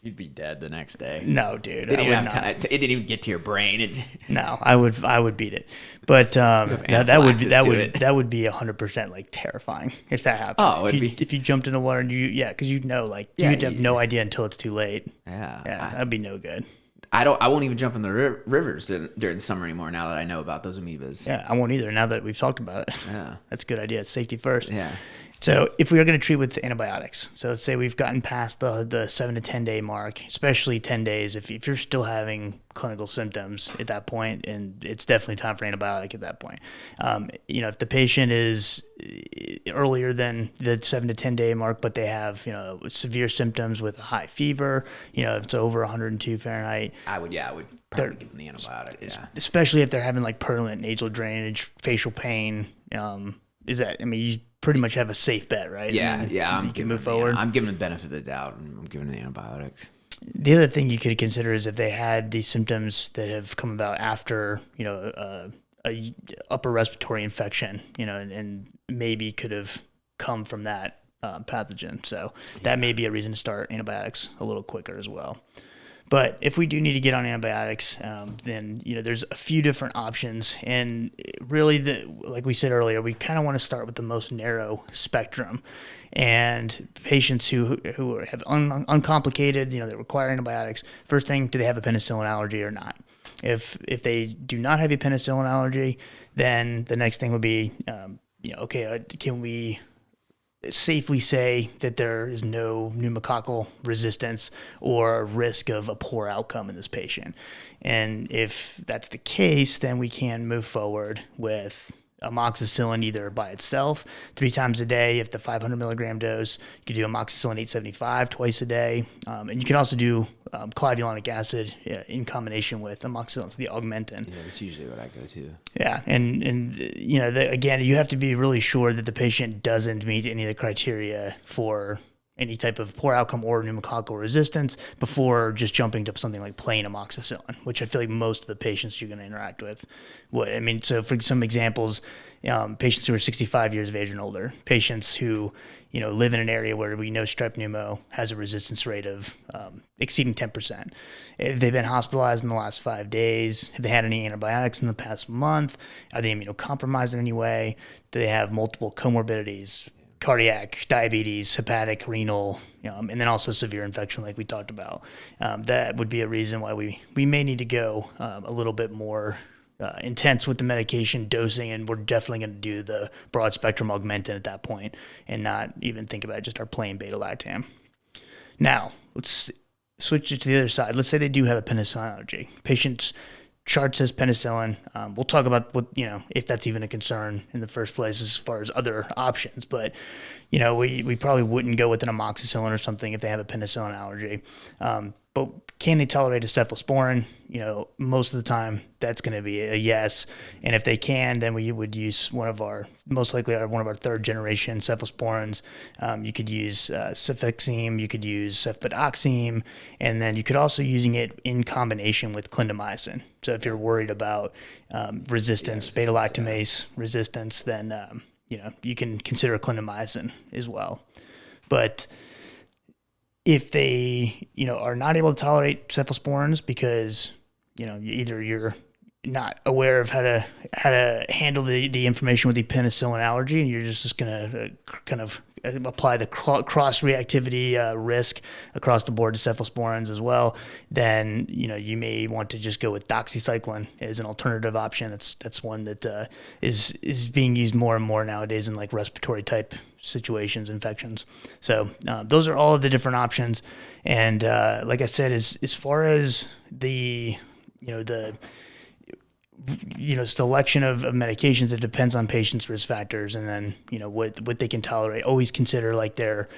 S2: You'd be dead the next day.
S1: No, dude.
S2: It didn't even get to your brain.
S1: No, I would beat it. But that would be 100% like terrifying if that happened.
S2: Oh,
S1: if you jumped in the water and you'd have no idea until it's too late.
S2: Yeah.
S1: That'd be no good.
S2: I won't even jump in the rivers during the summer anymore now that I know about those amoebas.
S1: Yeah, I won't either now that we've talked about it.
S2: Yeah.
S1: That's a good idea. It's safety first.
S2: Yeah.
S1: So if we are going to treat with antibiotics, so let's say we've gotten past the 7 to 10 day mark, especially 10 days, if you're still having clinical symptoms at that point, and it's definitely time for antibiotic at that point. If the patient is earlier than the 7 to 10 day mark, but they have, severe symptoms with a high fever, if it's over 102 Fahrenheit.
S2: I would probably give them the antibiotic. Yeah.
S1: Especially if they're having like permanent nasal drainage, facial pain. You pretty much have a safe bet, right?
S2: Yeah.
S1: You can move forward.
S2: I'm giving them the benefit of the doubt, and I'm giving them the antibiotic.
S1: The other thing you could consider is if they had these symptoms that have come about after, a upper respiratory infection, and maybe could have come from that pathogen. So that may be a reason to start antibiotics a little quicker as well. But if we do need to get on antibiotics, then there's a few different options, and really, like we said earlier, we kind of want to start with the most narrow spectrum. And patients who have uncomplicated, they require antibiotics. First thing, do they have a penicillin allergy or not? If they do not have a penicillin allergy, then the next thing would be, can we safely say that there is no pneumococcal resistance or risk of a poor outcome in this patient? And if that's the case, then we can move forward with amoxicillin either by itself 3 times a day. If the 500 milligram dose, you could do amoxicillin 875 twice a day. And you can also do clavulanic acid in combination with amoxicillin, so the augmentin.
S2: Yeah, that's usually what I go to.
S1: Yeah, and again, you have to be really sure that the patient doesn't meet any of the criteria for any type of poor outcome or pneumococcal resistance before just jumping to something like plain amoxicillin, which I feel like most of the patients you're going to interact with would. So for some examples, patients who are 65 years of age and older, patients who, live in an area where we know strep pneumo has a resistance rate of exceeding 10%. If they've been hospitalized in the last 5 days, have they had any antibiotics in the past month? Are they immunocompromised in any way? Do they have multiple comorbidities? Cardiac, diabetes, hepatic, renal, and then also severe infection like we talked about. That would be a reason why we may need to go a little bit more intense with the medication dosing, and we're definitely going to do the broad spectrum augmentin at that point and not even think about just our plain beta-lactam. Now, let's switch it to the other side. Let's say they do have a penicillin allergy. Patient's chart says penicillin. We'll talk about if that's even a concern in the first place as far as other options. But we probably wouldn't go with an amoxicillin or something if they have a penicillin allergy. But can they tolerate a cephalosporin? Most of the time that's going to be a yes. And if they can, then we would use one of our third generation cephalosporins. You could use cefixime, you could use cefpodoxime, and then you could also using it in combination with clindamycin. So if you're worried about resistance, beta-lactamase resistance, then you can consider clindamycin as well. But if they, are not able to tolerate cephalosporins because, either you're not aware of how to handle the information with the penicillin allergy, and you're just going to kind of apply the cross reactivity risk across the board to cephalosporins as well, then you may want to just go with doxycycline as an alternative option. That's one that is being used more and more nowadays in like respiratory type situations, infections. So those are all of the different options. And like I said, as far as the selection of medications, it depends on patients' risk factors, and then what they can tolerate. Always consider like their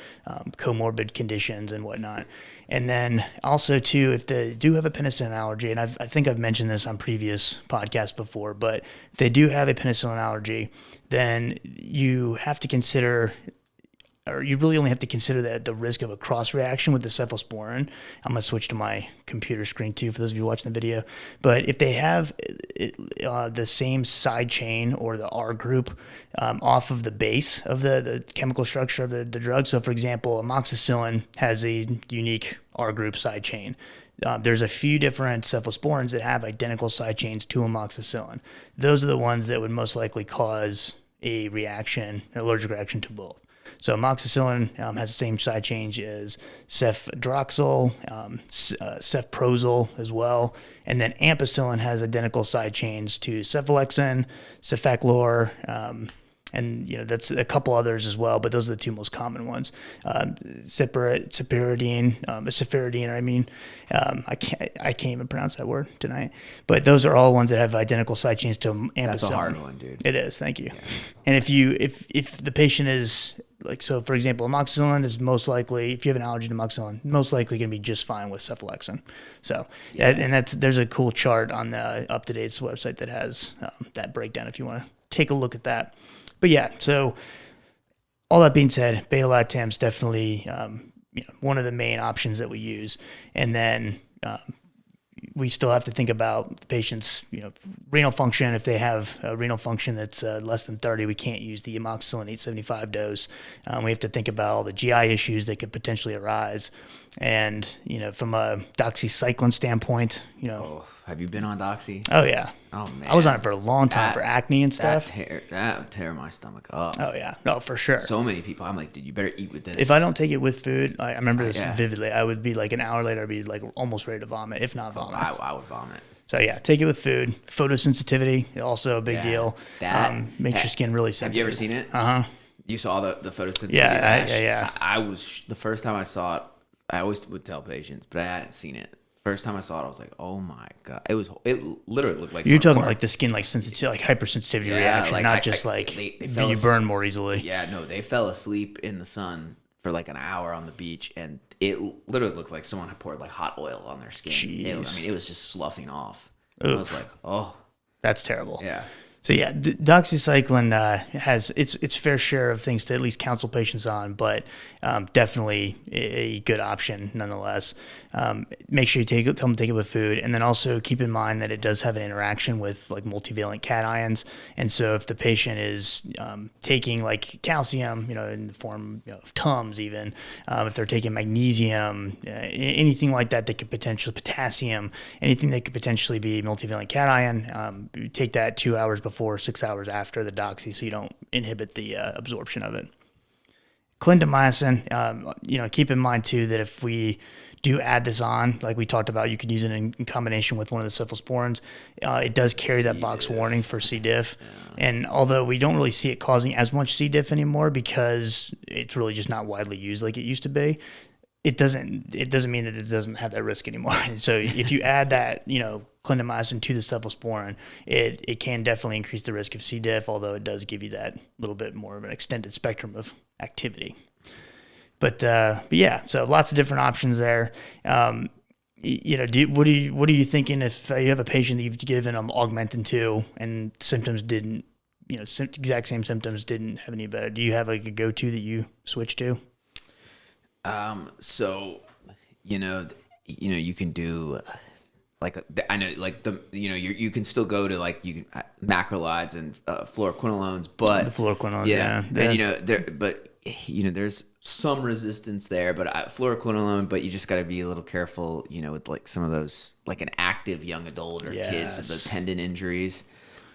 S1: comorbid conditions and whatnot. And then also too, if they do have a penicillin allergy, and I think I've mentioned this on previous podcasts before, but if they do have a penicillin allergy, then you have to consider, or you really only have to consider the risk of a cross reaction with the cephalosporin. I'm going to switch to my computer screen too for those of you watching the video. But if they have the same side chain or the R group off of the base of the chemical structure of the drug. So for example, amoxicillin has a unique R group side chain. There's a few different cephalosporins that have identical side chains to amoxicillin. Those are the ones that would most likely cause a reaction, an allergic reaction to both. So amoxicillin has the same side chain as cefdroxil, cefprozil as well. And then ampicillin has identical side chains to cephalexin, cefaclor, and that's a couple others as well, but those are the two most common ones. Ceperidine, I can't even pronounce that word tonight. But those are all ones that have identical side chains to ampicillin.
S2: That's a hard one, dude.
S1: It is. Thank you. Yeah. And if the patient is so for example, amoxicillin is most likely, if you have an allergy to amoxicillin, most likely going to be just fine with cephalexin. So, there's a cool chart on the UpToDate's website that has that breakdown if you want to take a look at that. But yeah, so all that being said, beta-lactam is definitely one of the main options that we use. And then we still have to think about the patient's renal function. If they have a renal function that's less than 30, we can't use the amoxicillin 875 dose. We have to think about all the GI issues that could potentially arise. And from a doxycycline standpoint,
S2: have you been on Doxy?
S1: Oh yeah.
S2: Oh man,
S1: I was on it for a long time for acne and stuff.
S2: That would tear my stomach up.
S1: Oh yeah, no, for sure.
S2: So many people. I'm like, dude, you better eat with this.
S1: If I don't take it with food, I remember this vividly. I would be like an hour later, I'd be like almost ready to vomit, if not vomit.
S2: I would vomit.
S1: So yeah, take it with food. Photosensitivity, also a big deal. Makes your skin really sensitive.
S2: Have you ever seen it? You saw the photosensitivity?
S1: Yeah.
S2: I was, the first time I saw it, I always would tell patients, but I hadn't seen it. First time I saw it, I was like, "Oh my god!" It literally looked like
S1: you're talking like the skin, like sensitivity, like hypersensitivity reaction,
S2: like,
S1: not just you burn more easily.
S2: Yeah, no, they fell asleep in the sun for like an hour on the beach, and it literally looked like someone had poured like hot oil on their skin.
S1: Jeez.
S2: It was just sloughing off.
S1: I
S2: was like, "Oh,
S1: that's terrible."
S2: Yeah.
S1: So yeah, doxycycline has its fair share of things to at least counsel patients on, but definitely a good option nonetheless. Make sure you tell them to take it with food, and then also keep in mind that it does have an interaction with like multivalent cations. And so if the patient is taking like calcium, in the form of Tums, even if they're taking magnesium, anything like that could potentially, potassium, anything that could potentially be multivalent cation, take that 2 hours before, 6 hours after the doxy, so you don't inhibit the absorption of it. Clindamycin, keep in mind too that if we do add this on, like we talked about, you could use it in combination with one of the cephalosporins. It does carry that box warning for C. diff. Yeah. And although we don't really see it causing as much C. diff anymore because it's really just not widely used like it used to be, it doesn't mean that it doesn't have that risk anymore. And so if you add that, clindamycin to the cephalosporin, it can definitely increase the risk of C. diff, although it does give you that little bit more of an extended spectrum of activity. But yeah, so lots of different options there. What are you thinking if you have a patient that you've given them Augmentin to and symptoms didn't, exact same symptoms didn't have any better? Do you have like a go-to that you switch to?
S2: So, you can do you can still go to macrolides and fluoroquinolones, but
S1: The fluoroquinolones,
S2: yeah.
S1: And
S2: there's some resistance there, but fluoroquinolone, but you just got to be a little careful, with like some of those, like an active young adult or kids with those tendon injuries.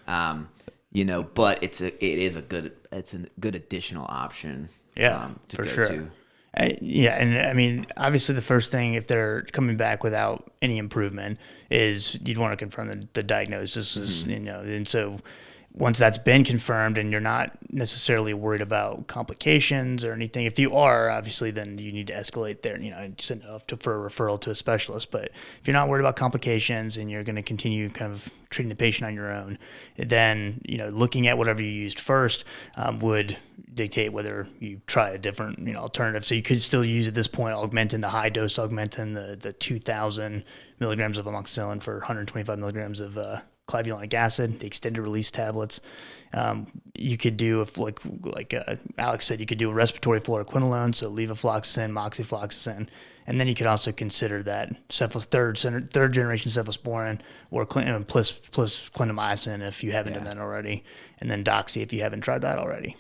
S2: But it's a good additional option.
S1: Yeah,
S2: to
S1: for
S2: go
S1: sure.
S2: to.
S1: And I mean, obviously the first thing, if they're coming back without any improvement, is you'd want to confirm the diagnosis is, and so once that's been confirmed and you're not necessarily worried about complications or anything, if you are, obviously, then you need to escalate there, and send off for a referral to a specialist. But if you're not worried about complications and you're going to continue kind of treating the patient on your own, then, looking at whatever you used first would dictate whether you try a different, alternative. So you could still use at this point Augmentin, the high dose Augmentin, the 2,000 milligrams of amoxicillin for 125 milligrams of clavulanic acid, the extended release tablets. You could do, if like Alex said, you could do a respiratory fluoroquinolone, so levofloxacin, moxifloxacin, and then you could also consider that third generation cephalosporin or plus clindamycin if you haven't done that already, and then doxy if you haven't tried that already.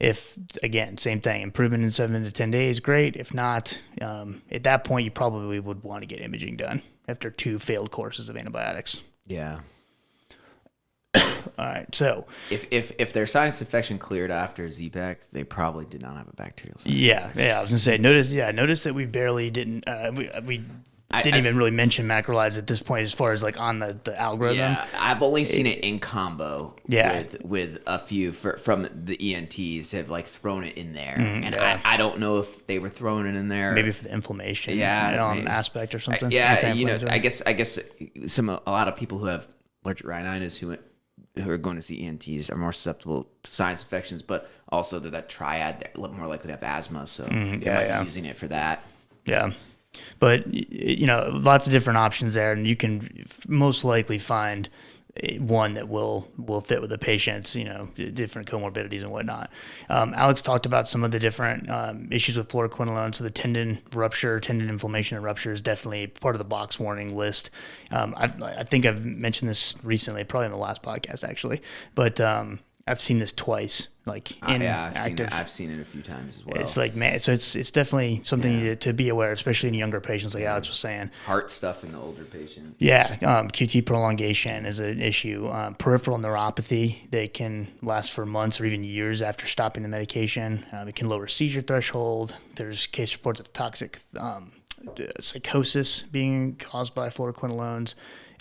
S1: If, again, same thing, improvement in 7 to 10 days, great. If not, at that point, you probably would want to get imaging done after 2 failed courses of antibiotics.
S2: Yeah.
S1: All right, so
S2: if their sinus infection cleared after Z-Pack, they probably did not have a bacterial sinus infection.
S1: I was gonna say, notice that we barely didn't we didn't even really mention macrolides at this point as far as like on the algorithm.
S2: Yeah, I've only seen it in combo with a few from the ENTs have like thrown it in there, and I don't know if they were throwing it in there
S1: maybe for the inflammation aspect or something.
S2: I guess a lot of people who have allergic rhinitis who are going to see ENTs are more susceptible to sinus infections, but also they're that triad, they're more likely to have asthma, so they might be using it for that.
S1: Yeah. But, lots of different options there, and you can most likely find one that will fit with the patient's, different comorbidities and whatnot. Alex talked about some of the different issues with fluoroquinolone. So the tendon inflammation and rupture is definitely part of the box warning list. I think I've mentioned this recently, probably in the last podcast actually, but I've seen this twice,
S2: I've seen it a few times as well.
S1: It's like, man, so it's definitely something to be aware of, especially in younger patients, like Alex was saying.
S2: Heart stuff in the older patients.
S1: Yeah, QT prolongation is an issue. Peripheral neuropathy, they can last for months or even years after stopping the medication. It can lower seizure threshold. There's case reports of toxic psychosis being caused by fluoroquinolones.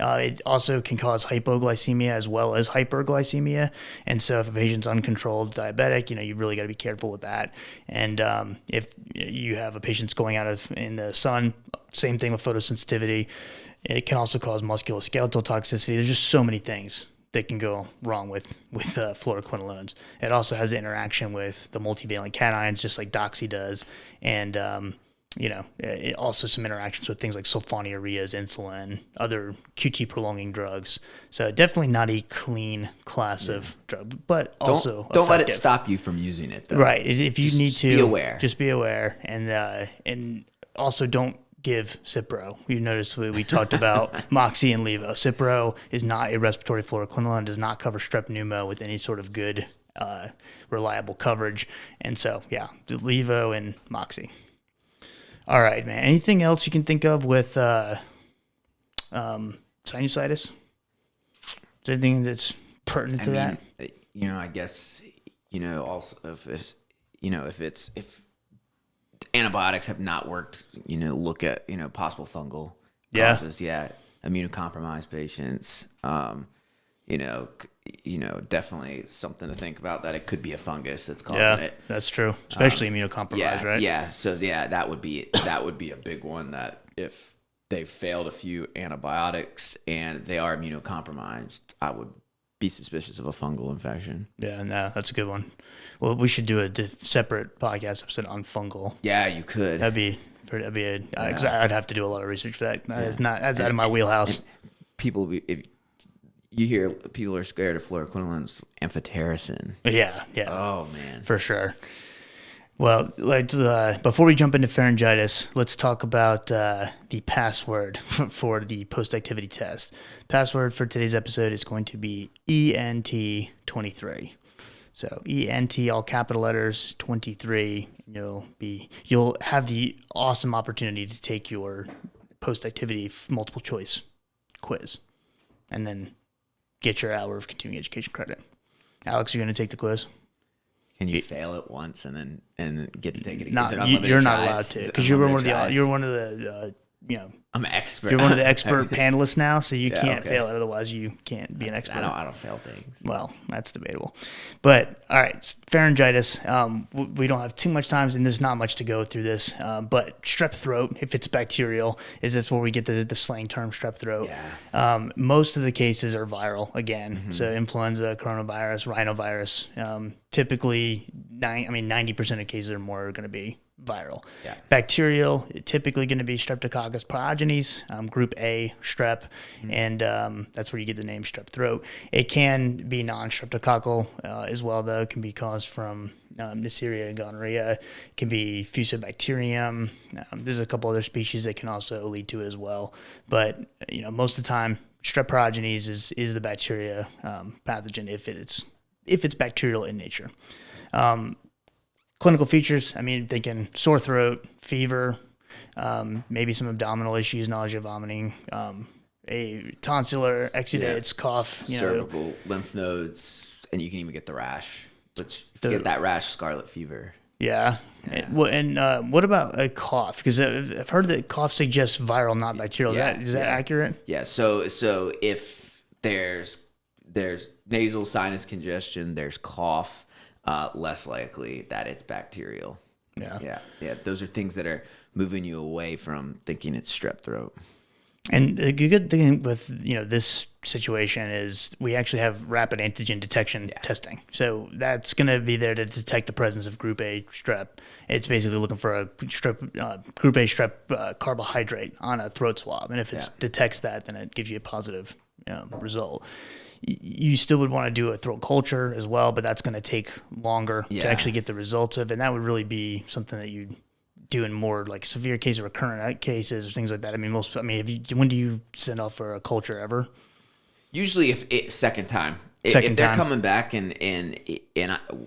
S1: It also can cause hypoglycemia as well as hyperglycemia. And so if a patient's uncontrolled diabetic, you really got to be careful with that. And if you have a patient's going out in the sun, same thing with photosensitivity. It can also cause musculoskeletal toxicity. There's just so many things that can go wrong with fluoroquinolones. It also has the interaction with the multivalent cations, just like doxy does. And also some interactions with things like sulfonylureas, insulin, other QT prolonging drugs. So definitely not a clean class of drug, but also
S2: don't let it stop you from using it, though.
S1: Right. If you need to,
S2: just
S1: be aware, and also don't give Cipro. You notice we talked about Moxie and Levo. Cipro is not a respiratory fluoroquinolone, does not cover strep pneumo with any sort of good, reliable coverage. And so, the Levo and Moxie. All right, man. Anything else you can think of with sinusitis? Is there anything that's pertinent to that?
S2: I guess, also if antibiotics have not worked, look at, possible fungal causes. Immunocompromised patients, definitely something to think about, that it could be a fungus that's causing it.
S1: That's true. Especially immunocompromised, right?
S2: Yeah. So that would be a big one, that if they've failed a few antibiotics and they are immunocompromised, I would be suspicious of a fungal infection.
S1: Yeah, no, that's a good one. Well, we should do a separate podcast episode on fungal.
S2: Yeah, you could.
S1: That'd be I'd have to do a lot of research for that. That's out of my wheelhouse.
S2: People, if you hear people are scared of fluoroquinolones, amphotericin.
S1: Yeah.
S2: Oh man,
S1: for sure. Well, before we jump into pharyngitis, let's talk about the password for the post-activity test. Password for today's episode is going to be ENT23. So ENT, all capital letters, 23. You'll have the awesome opportunity to take your post-activity multiple choice quiz, and then get your hour of continuing education credit. Alex, you're going to take the quiz.
S2: Can you fail it once and then get to take it
S1: again? You're not allowed to, because you're one of the
S2: I'm an expert.
S1: You're one of the expert panelists now, so you can't fail it. Otherwise, you can't be an expert.
S2: I don't fail things.
S1: Well, that's debatable. But all right, pharyngitis. We don't have too much time, and there's not much to go through this. But strep throat, if it's bacterial, is this where we get the slang term strep throat?
S2: Yeah.
S1: Most of the cases are viral again. So influenza, coronavirus, rhinovirus. Typically, 90% of cases or more are going to be viral.
S2: Yeah.
S1: Bacterial, typically going to be Streptococcus pyogenes, group A strep, and that's where you get the name strep throat. It can be non-streptococcal as well, though. It can be caused from Neisseria and gonorrhea. It can be Fusobacterium. There's a couple other species that can also lead to it as well. But most of the time, strep pyogenes is the bacteria pathogen if it's bacterial in nature. Clinical features, thinking sore throat, fever, maybe some abdominal issues, nausea, vomiting, a tonsillar, exudates, cough,
S2: cervical, lymph nodes, and you can even get the rash. If you get that rash, scarlet fever.
S1: Yeah. What about a cough? Because I've heard that cough suggests viral, not bacterial. Is that accurate?
S2: Yeah. So if there's nasal sinus congestion, there's cough. Less likely that it's bacterial. Yeah. Those are things that are moving you away from thinking it's strep throat.
S1: And the good thing with this situation is we actually have rapid antigen detection testing. So that's going to be there to detect the presence of group A strep. It's basically looking for a group A strep carbohydrate on a throat swab, and if it detects that, then it gives you a positive result. You still would want to do a throat culture as well, but that's going to take longer to actually get the results of, and that would really be something that you do in more like severe cases or recurrent cases or things like that. When do you send off for a culture ever?
S2: Usually, if second time. If they're coming back and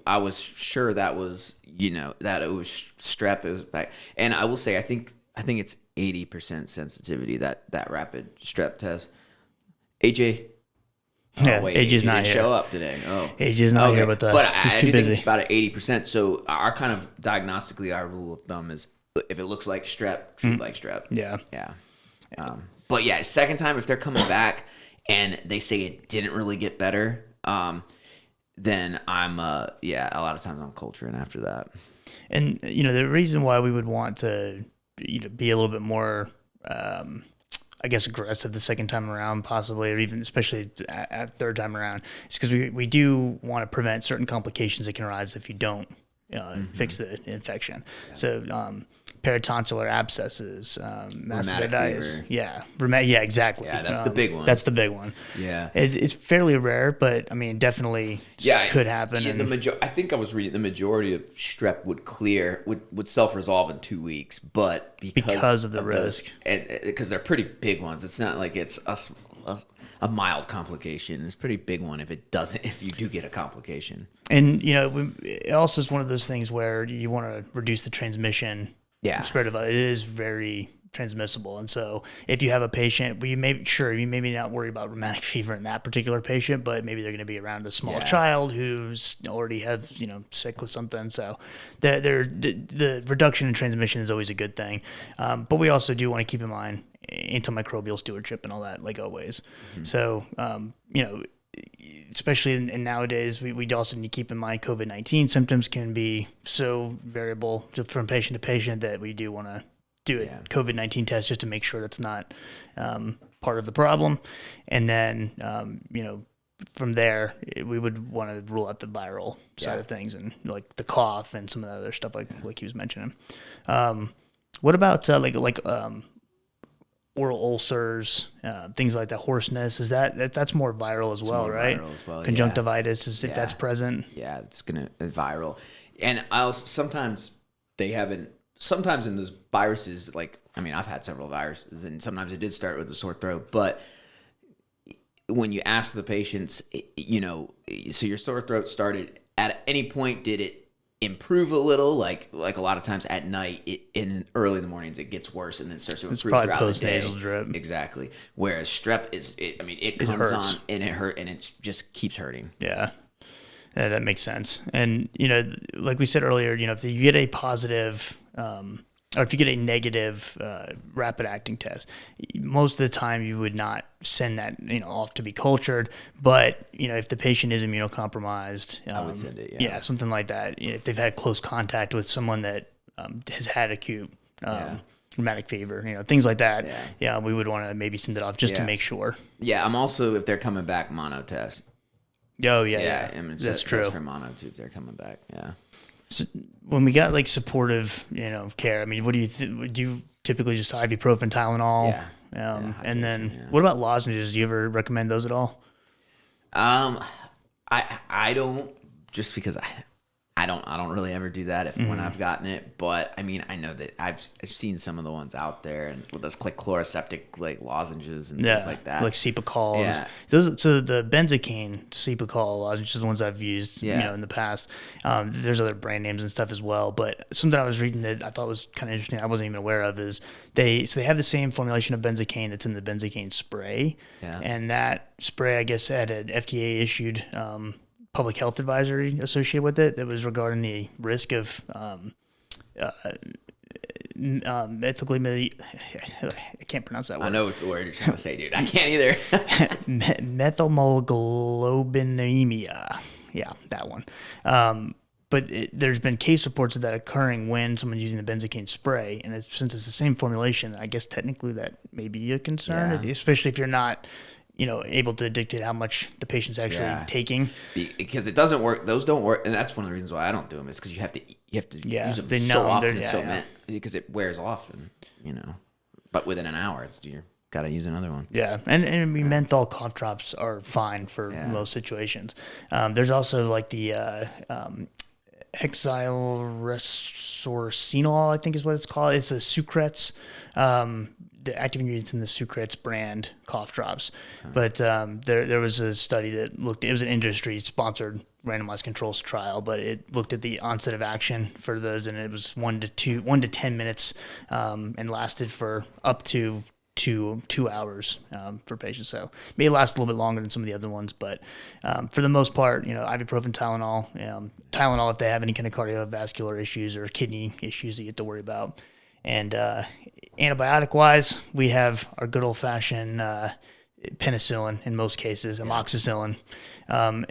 S2: I was sure that was that it was strep, it was back, and I will say I think it's 80% sensitivity that rapid strep test. AJ.
S1: AJ's not
S2: here. Show up today.
S1: AJ's not here with us.
S2: But
S1: he's too busy.
S2: Think it's about an 80%. So our kind of diagnostically, our rule of thumb is if it looks like strep, treat like strep.
S1: Yeah.
S2: But second time, if they're coming back and they say it didn't really get better, then I'm a lot of times I'm culturing after that.
S1: And the reason why we would want to be a little bit more aggressive the second time around, possibly, or even especially at third time around, is because we do want to prevent certain complications that can arise if you don't fix the infection. So peritonsillar abscesses, mastitis. Exactly.
S2: Yeah, that's the big one.
S1: That's the big one.
S2: Yeah.
S1: It's fairly rare, but definitely could happen.
S2: Yeah, I think I was reading the majority of strep would self-resolve in 2 weeks, but because of the risk. And because they're pretty big ones. It's not like it's a mild complication. It's a pretty big one if you do get a complication. And
S1: it also is one of those things where you want to reduce the transmission. Spread of it is very transmissible, and so if you have a patient, you may not worry about rheumatic fever in that particular patient, but maybe they're going to be around a small child who's already sick with something. So the reduction in transmission is always a good thing, but we also do want to keep in mind antimicrobial stewardship and all that, like always. So especially in nowadays, we also need to keep in mind COVID-19 symptoms can be so variable from patient to patient that we do want to do a COVID-19 test just to make sure that's not part of the problem. And then, from there, we would want to rule out the viral side of things and like the cough and some of the other stuff like he was mentioning. What about oral ulcers, things like that, hoarseness? Is that's more viral as well, right?
S2: Viral as well,
S1: Conjunctivitis, if that's present.
S2: Yeah, it's viral. And sometimes in those viruses, like, I mean, I've had several viruses, and sometimes it did start with a sore throat, but when you ask the patients, so your sore throat started at any point, did it improve a little? Like a lot of times at night, in early in the mornings, it gets worse and then starts to improve throughout the day.
S1: Post-nasal drip.
S2: Exactly. Whereas strep it comes on and it hurt and it just keeps hurting.
S1: Yeah. Yeah, that makes sense. And, like we said earlier, if you get a positive, or if you get a negative rapid acting test, most of the time you would not send that off to be cultured. But if the patient is immunocompromised,
S2: I would send it.
S1: Yeah, something like that. If they've had close contact with someone that has had acute rheumatic fever, things like that. Yeah, we would want to maybe send it off just to make sure.
S2: Yeah, I'm also, if they're coming back, mono test.
S1: Oh yeah. That's true.
S2: For mono too, if they're coming back. Yeah.
S1: So when we got like supportive, care, I mean, what do you do? You typically just ibuprofen, Tylenol?
S2: Yeah.
S1: And then what about lozenges? Do you ever recommend those at all?
S2: I don't, just because I don't really ever do that when I've gotten it, but I mean, I know that I've seen some of the ones out there and with those like chloroseptic like lozenges and things like that,
S1: like Cepacol. Yeah. Those, so the benzocaine Cepacol lozenges, the ones I've used, in the past. There's other brand names and stuff as well, but something I was reading that I thought was kind of interesting, I wasn't even aware of, is they have the same formulation of benzocaine that's in the benzocaine spray, and that spray, I guess, had an FDA issued public health advisory associated with it that was regarding the risk of ethically, I can't pronounce that word.
S2: I know what the word you're trying to say, dude. I can't either.
S1: Methylmoglobinemia. Yeah, that one. But there's been case reports of that occurring when someone's using the benzocaine spray, and since it's the same formulation, I guess technically that may be a concern, especially if you're not able to dictate how much the patient's actually taking.
S2: Because it doesn't work. Those don't work. And that's one of the reasons why I don't do them, is because you have to use them so often. Because it wears off, and but within an hour, you got to use another one.
S1: Yeah. And I mean, menthol cough drops are fine for most situations. There's also like the hexylresorcinol, I think is what it's called. It's a Sucrets. The active ingredients in the Sucrets brand cough drops. But there was a study that it was an industry sponsored randomized controls trial, but it looked at the onset of action for those, and it was 1 to 10 minutes, and lasted for up to 2 hours for patients. So it may last a little bit longer than some of the other ones, but for the most part, ibuprofen, Tylenol, Tylenol if they have any kind of cardiovascular issues or kidney issues that you have to worry about. And antibiotic-wise, we have our good old-fashioned penicillin in most cases, amoxicillin. I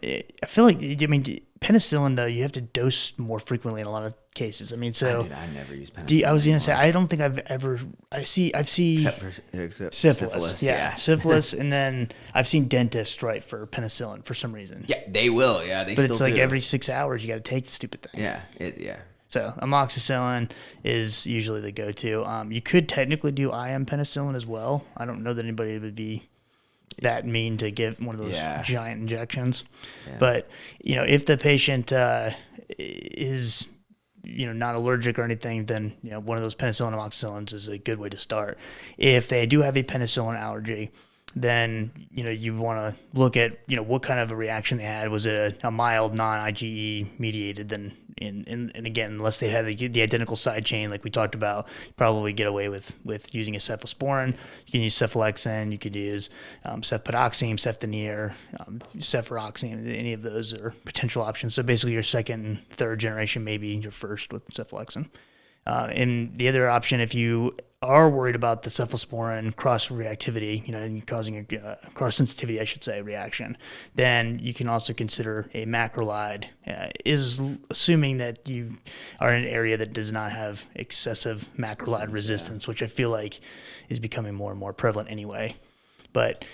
S1: feel like, penicillin, though, you have to dose more frequently in a lot of cases. I mean, so...
S2: I never use penicillin.
S1: I was going to say, I don't think I've ever... I've seen
S2: except syphilis.
S1: Yeah, syphilis, and then I've seen dentists write for penicillin for some reason.
S2: Yeah, they will. Yeah,
S1: but it's like every 6 hours you got to take the stupid thing.
S2: Yeah,
S1: So amoxicillin is usually the go-to. You could technically do IM penicillin as well. I don't know that anybody would be that mean to give one of those giant injections. Yeah. But, if the patient is, not allergic or anything, then, one of those penicillin amoxicillins is a good way to start. If they do have a penicillin allergy, then, you want to look at, what kind of a reaction they had. Was it a mild non-IgE mediated? Then, and again, unless they had the identical side chain like we talked about, you probably get away with using a cephalosporin. You can use cephalexin. You could use cefpodoxime, ceftonir, cefuroxime. Any of those are potential options. So basically your second and third generation, maybe your first with cephalexin. And the other option, if you are worried about the cephalosporin cross-reactivity, and causing a cross-sensitivity, I should say, reaction, then you can also consider a macrolide, assuming that you are in an area that does not have excessive macrolide resistance, which I feel like is becoming more and more prevalent anyway. But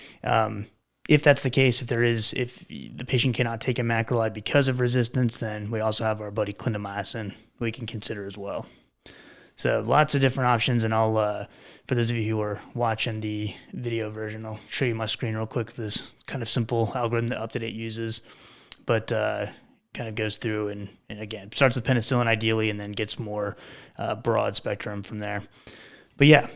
S1: if that's the case, if the patient cannot take a macrolide because of resistance, then we also have our buddy clindamycin we can consider as well. So lots of different options, and I'll, for those of you who are watching the video version, I'll show you my screen real quick. This kind of simple algorithm that UpToDate uses, but kind of goes through and again, starts with penicillin ideally, and then gets more broad spectrum from there. But yeah.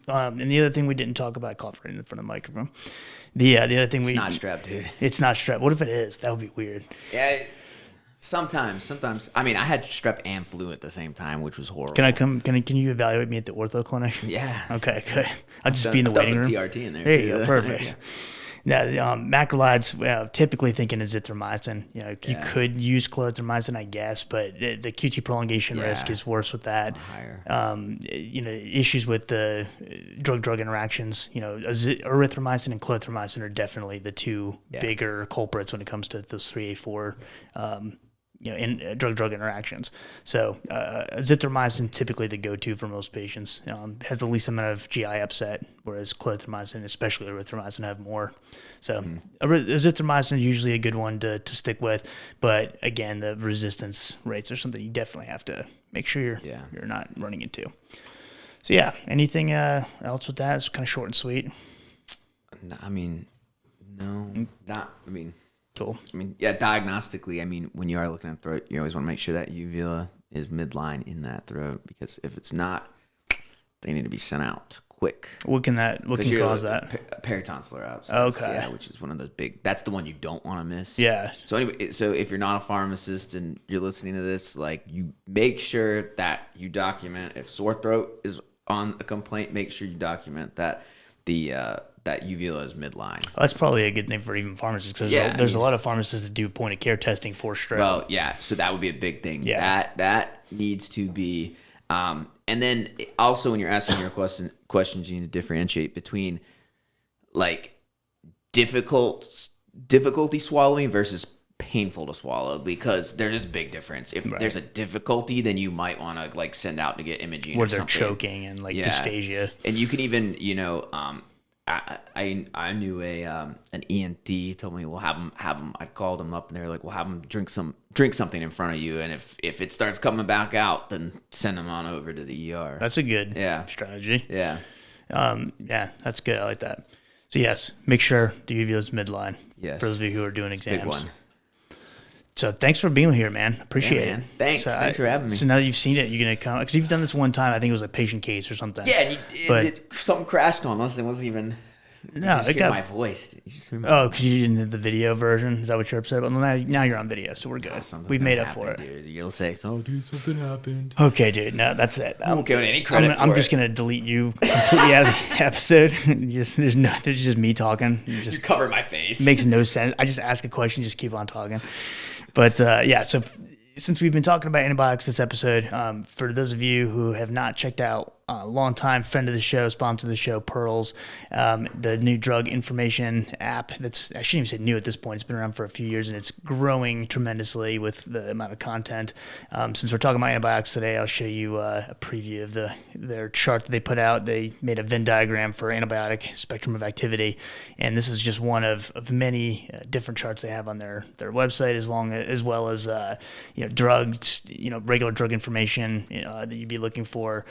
S1: And the other thing we didn't talk about, cough right in front of the microphone. The other thing
S2: it's not strep, dude.
S1: It's not strep. What if it is? That would be weird.
S2: Yeah, sometimes. I mean, I had strep and flu at the same time, which was horrible.
S1: Can you evaluate me at the ortho clinic?
S2: Yeah.
S1: Okay, good. I'll just be in the waiting room.
S2: TRT in there.
S1: There you go. Perfect. Yeah. Now, macrolides, typically thinking azithromycin. You could use clarithromycin, I guess, but the QT prolongation risk is worse with that.
S2: Higher.
S1: Issues with the drug-drug interactions. Erythromycin and clarithromycin are definitely the two bigger culprits when it comes to those 3A4 in drug-drug interactions. So azithromycin, typically the go-to for most patients, has the least amount of GI upset, whereas clarithromycin, especially erythromycin, have more. So azithromycin is usually a good one to stick with, but again, the resistance rates are something you definitely have to make sure you're not running into. So anything else with that? It's kind of short and sweet. Cool.
S2: Diagnostically, when you are looking at throat, you always want to make sure that uvula is midline in that throat, because if it's not, they need to be sent out quick.
S1: What can cause that?
S2: Peritonsillar abscess.
S1: Okay.
S2: Yeah, which is one of those big. That's the one you don't want to miss.
S1: Yeah.
S2: So anyway, if you're not a pharmacist and you're listening to this, you make sure that you document if sore throat is on a complaint. Make sure you document that that uvula is midline.
S1: Well, that's probably a good thing for even pharmacists, because there's a lot of pharmacists that do point of care testing for strep.
S2: Well, yeah, so that would be a big thing. Yeah. That needs to be, and then also when you're asking your questions, you need to differentiate between difficulty swallowing versus painful to swallow, because there's a big difference. If there's a difficulty, then you might want to send out to get imaging
S1: where
S2: or
S1: they're
S2: something.
S1: choking and dysphagia.
S2: And you can even I knew an ENT told me we'll have them. I called them up and they were like, we'll have them drink something in front of you, and if it starts coming back out, then send them on over to the ER.
S1: That's a good strategy.
S2: Yeah.
S1: That's good. I like that. So yes, make sure the uvula is midline.
S2: Yes.
S1: For those of you who are doing exams.
S2: Big one.
S1: So thanks for being here, man. Appreciate it.
S2: Thanks. Thanks for having me.
S1: So now that you've seen it, you're going to come, because you've done this one time. I think it was a patient case or something.
S2: Yeah, something crashed on us. It wasn't even.
S1: No,
S2: it got my voice.
S1: Because you didn't have the video version. Is that what you're upset about? Well, now you're on video, so we're good. We've made up for it.
S2: Dude. You'll say, dude, something happened.
S1: Okay, dude. No, that's it.
S2: I won't give it any credit.
S1: I'm just gonna delete you completely out of the episode. There's just me talking.
S2: Just cover my face.
S1: Makes no sense. I just ask a question, just keep on talking. But so since we've been talking about antibiotics this episode, for those of you who have not checked out longtime friend of the show, sponsor of the show, Pearls, the new drug information app that's, I shouldn't even say new at this point. It's been around for a few years and it's growing tremendously with the amount of content. Since we're talking about antibiotics today, I'll show you a preview of their chart that they put out. They made a Venn diagram for antibiotic spectrum of activity, and this is just one of many different charts they have on their website, as well as drugs, regular drug information that you'd be looking for,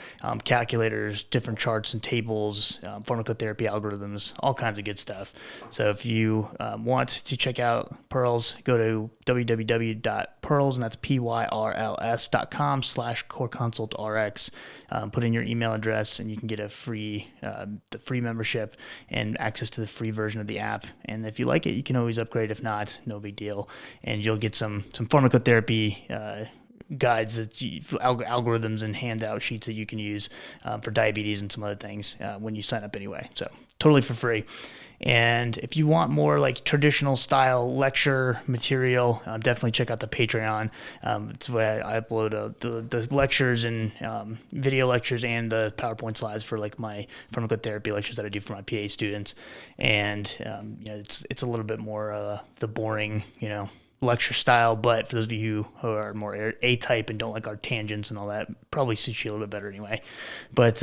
S1: calculators, different charts and tables, pharmacotherapy algorithms, all kinds of good stuff. So if you want to check out Pearls, go to www.pearls, and that's pyrls.com/coreconsultrx. Put in your email address, and you can get the free membership and access to the free version of the app. And if you like it, you can always upgrade. If not, no big deal. And you'll get some pharmacotherapy guides, algorithms and handout sheets that you can use for diabetes and some other things when you sign up anyway. So totally for free. And if you want more like traditional style lecture material, definitely check out the Patreon. It's where I upload the lectures and video lectures and the PowerPoint slides for like my pharmacotherapy lectures that I do for my PA students. And it's a little bit more the boring, lecture style, but for those of you who are more A-type and don't like our tangents and all that, probably suits you a little bit better anyway. But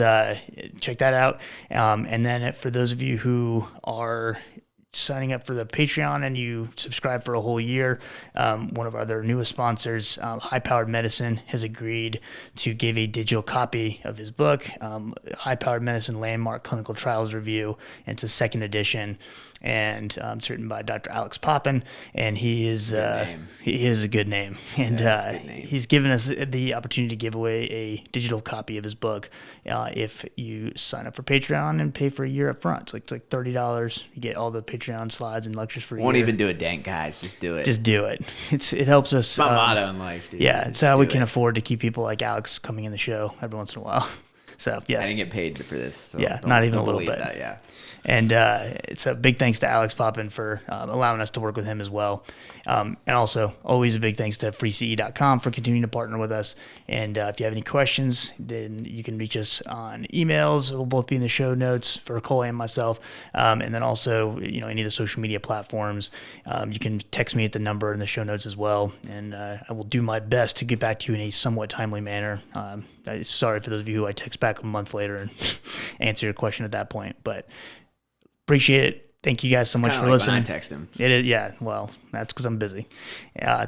S1: check that out. And then for those of you who are signing up for the Patreon and you subscribe for a whole year, one of our other newest sponsors, High Powered Medicine, has agreed to give a digital copy of his book, High Powered Medicine Landmark Clinical Trials Review. And it's a second edition, and it's written by Dr. Alex Poppin, and he is a good name. And he's given us the opportunity to give away a digital copy of his book if you sign up for Patreon and pay for a year up front. So it's like $30. You get all the Patreon slides and lectures for a year.
S2: Won't even do a dent, guys. Just do it.
S1: Just do it. It helps us.
S2: It's my motto in life, dude.
S1: Yeah, it's how we can afford to keep people like Alex coming in the show every once in a while. So, yes.
S2: I didn't get paid for this. So
S1: yeah, not even a little bit.
S2: That, yeah.
S1: And it's a big thanks to Alex Poppin for allowing us to work with him as well. And also, always a big thanks to freece.com for continuing to partner with us. And if you have any questions, then you can reach us on emails. We'll both be in the show notes for Cole and myself. And then also, any of the social media platforms. You can text me at the number in the show notes as well. And I will do my best to get back to you in a somewhat timely manner. Sorry for those of you who I text back a month later and answer your question at that point. But appreciate it. Thank you guys so much for listening.
S2: When I text him.
S1: It is, yeah. Well, that's because I'm busy.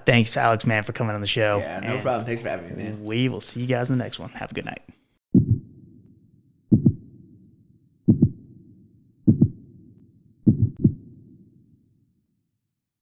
S1: Thanks to Alex, man, for coming on the show.
S2: Yeah, no problem. Thanks for having me, man.
S1: We will see you guys in the next one. Have a good night.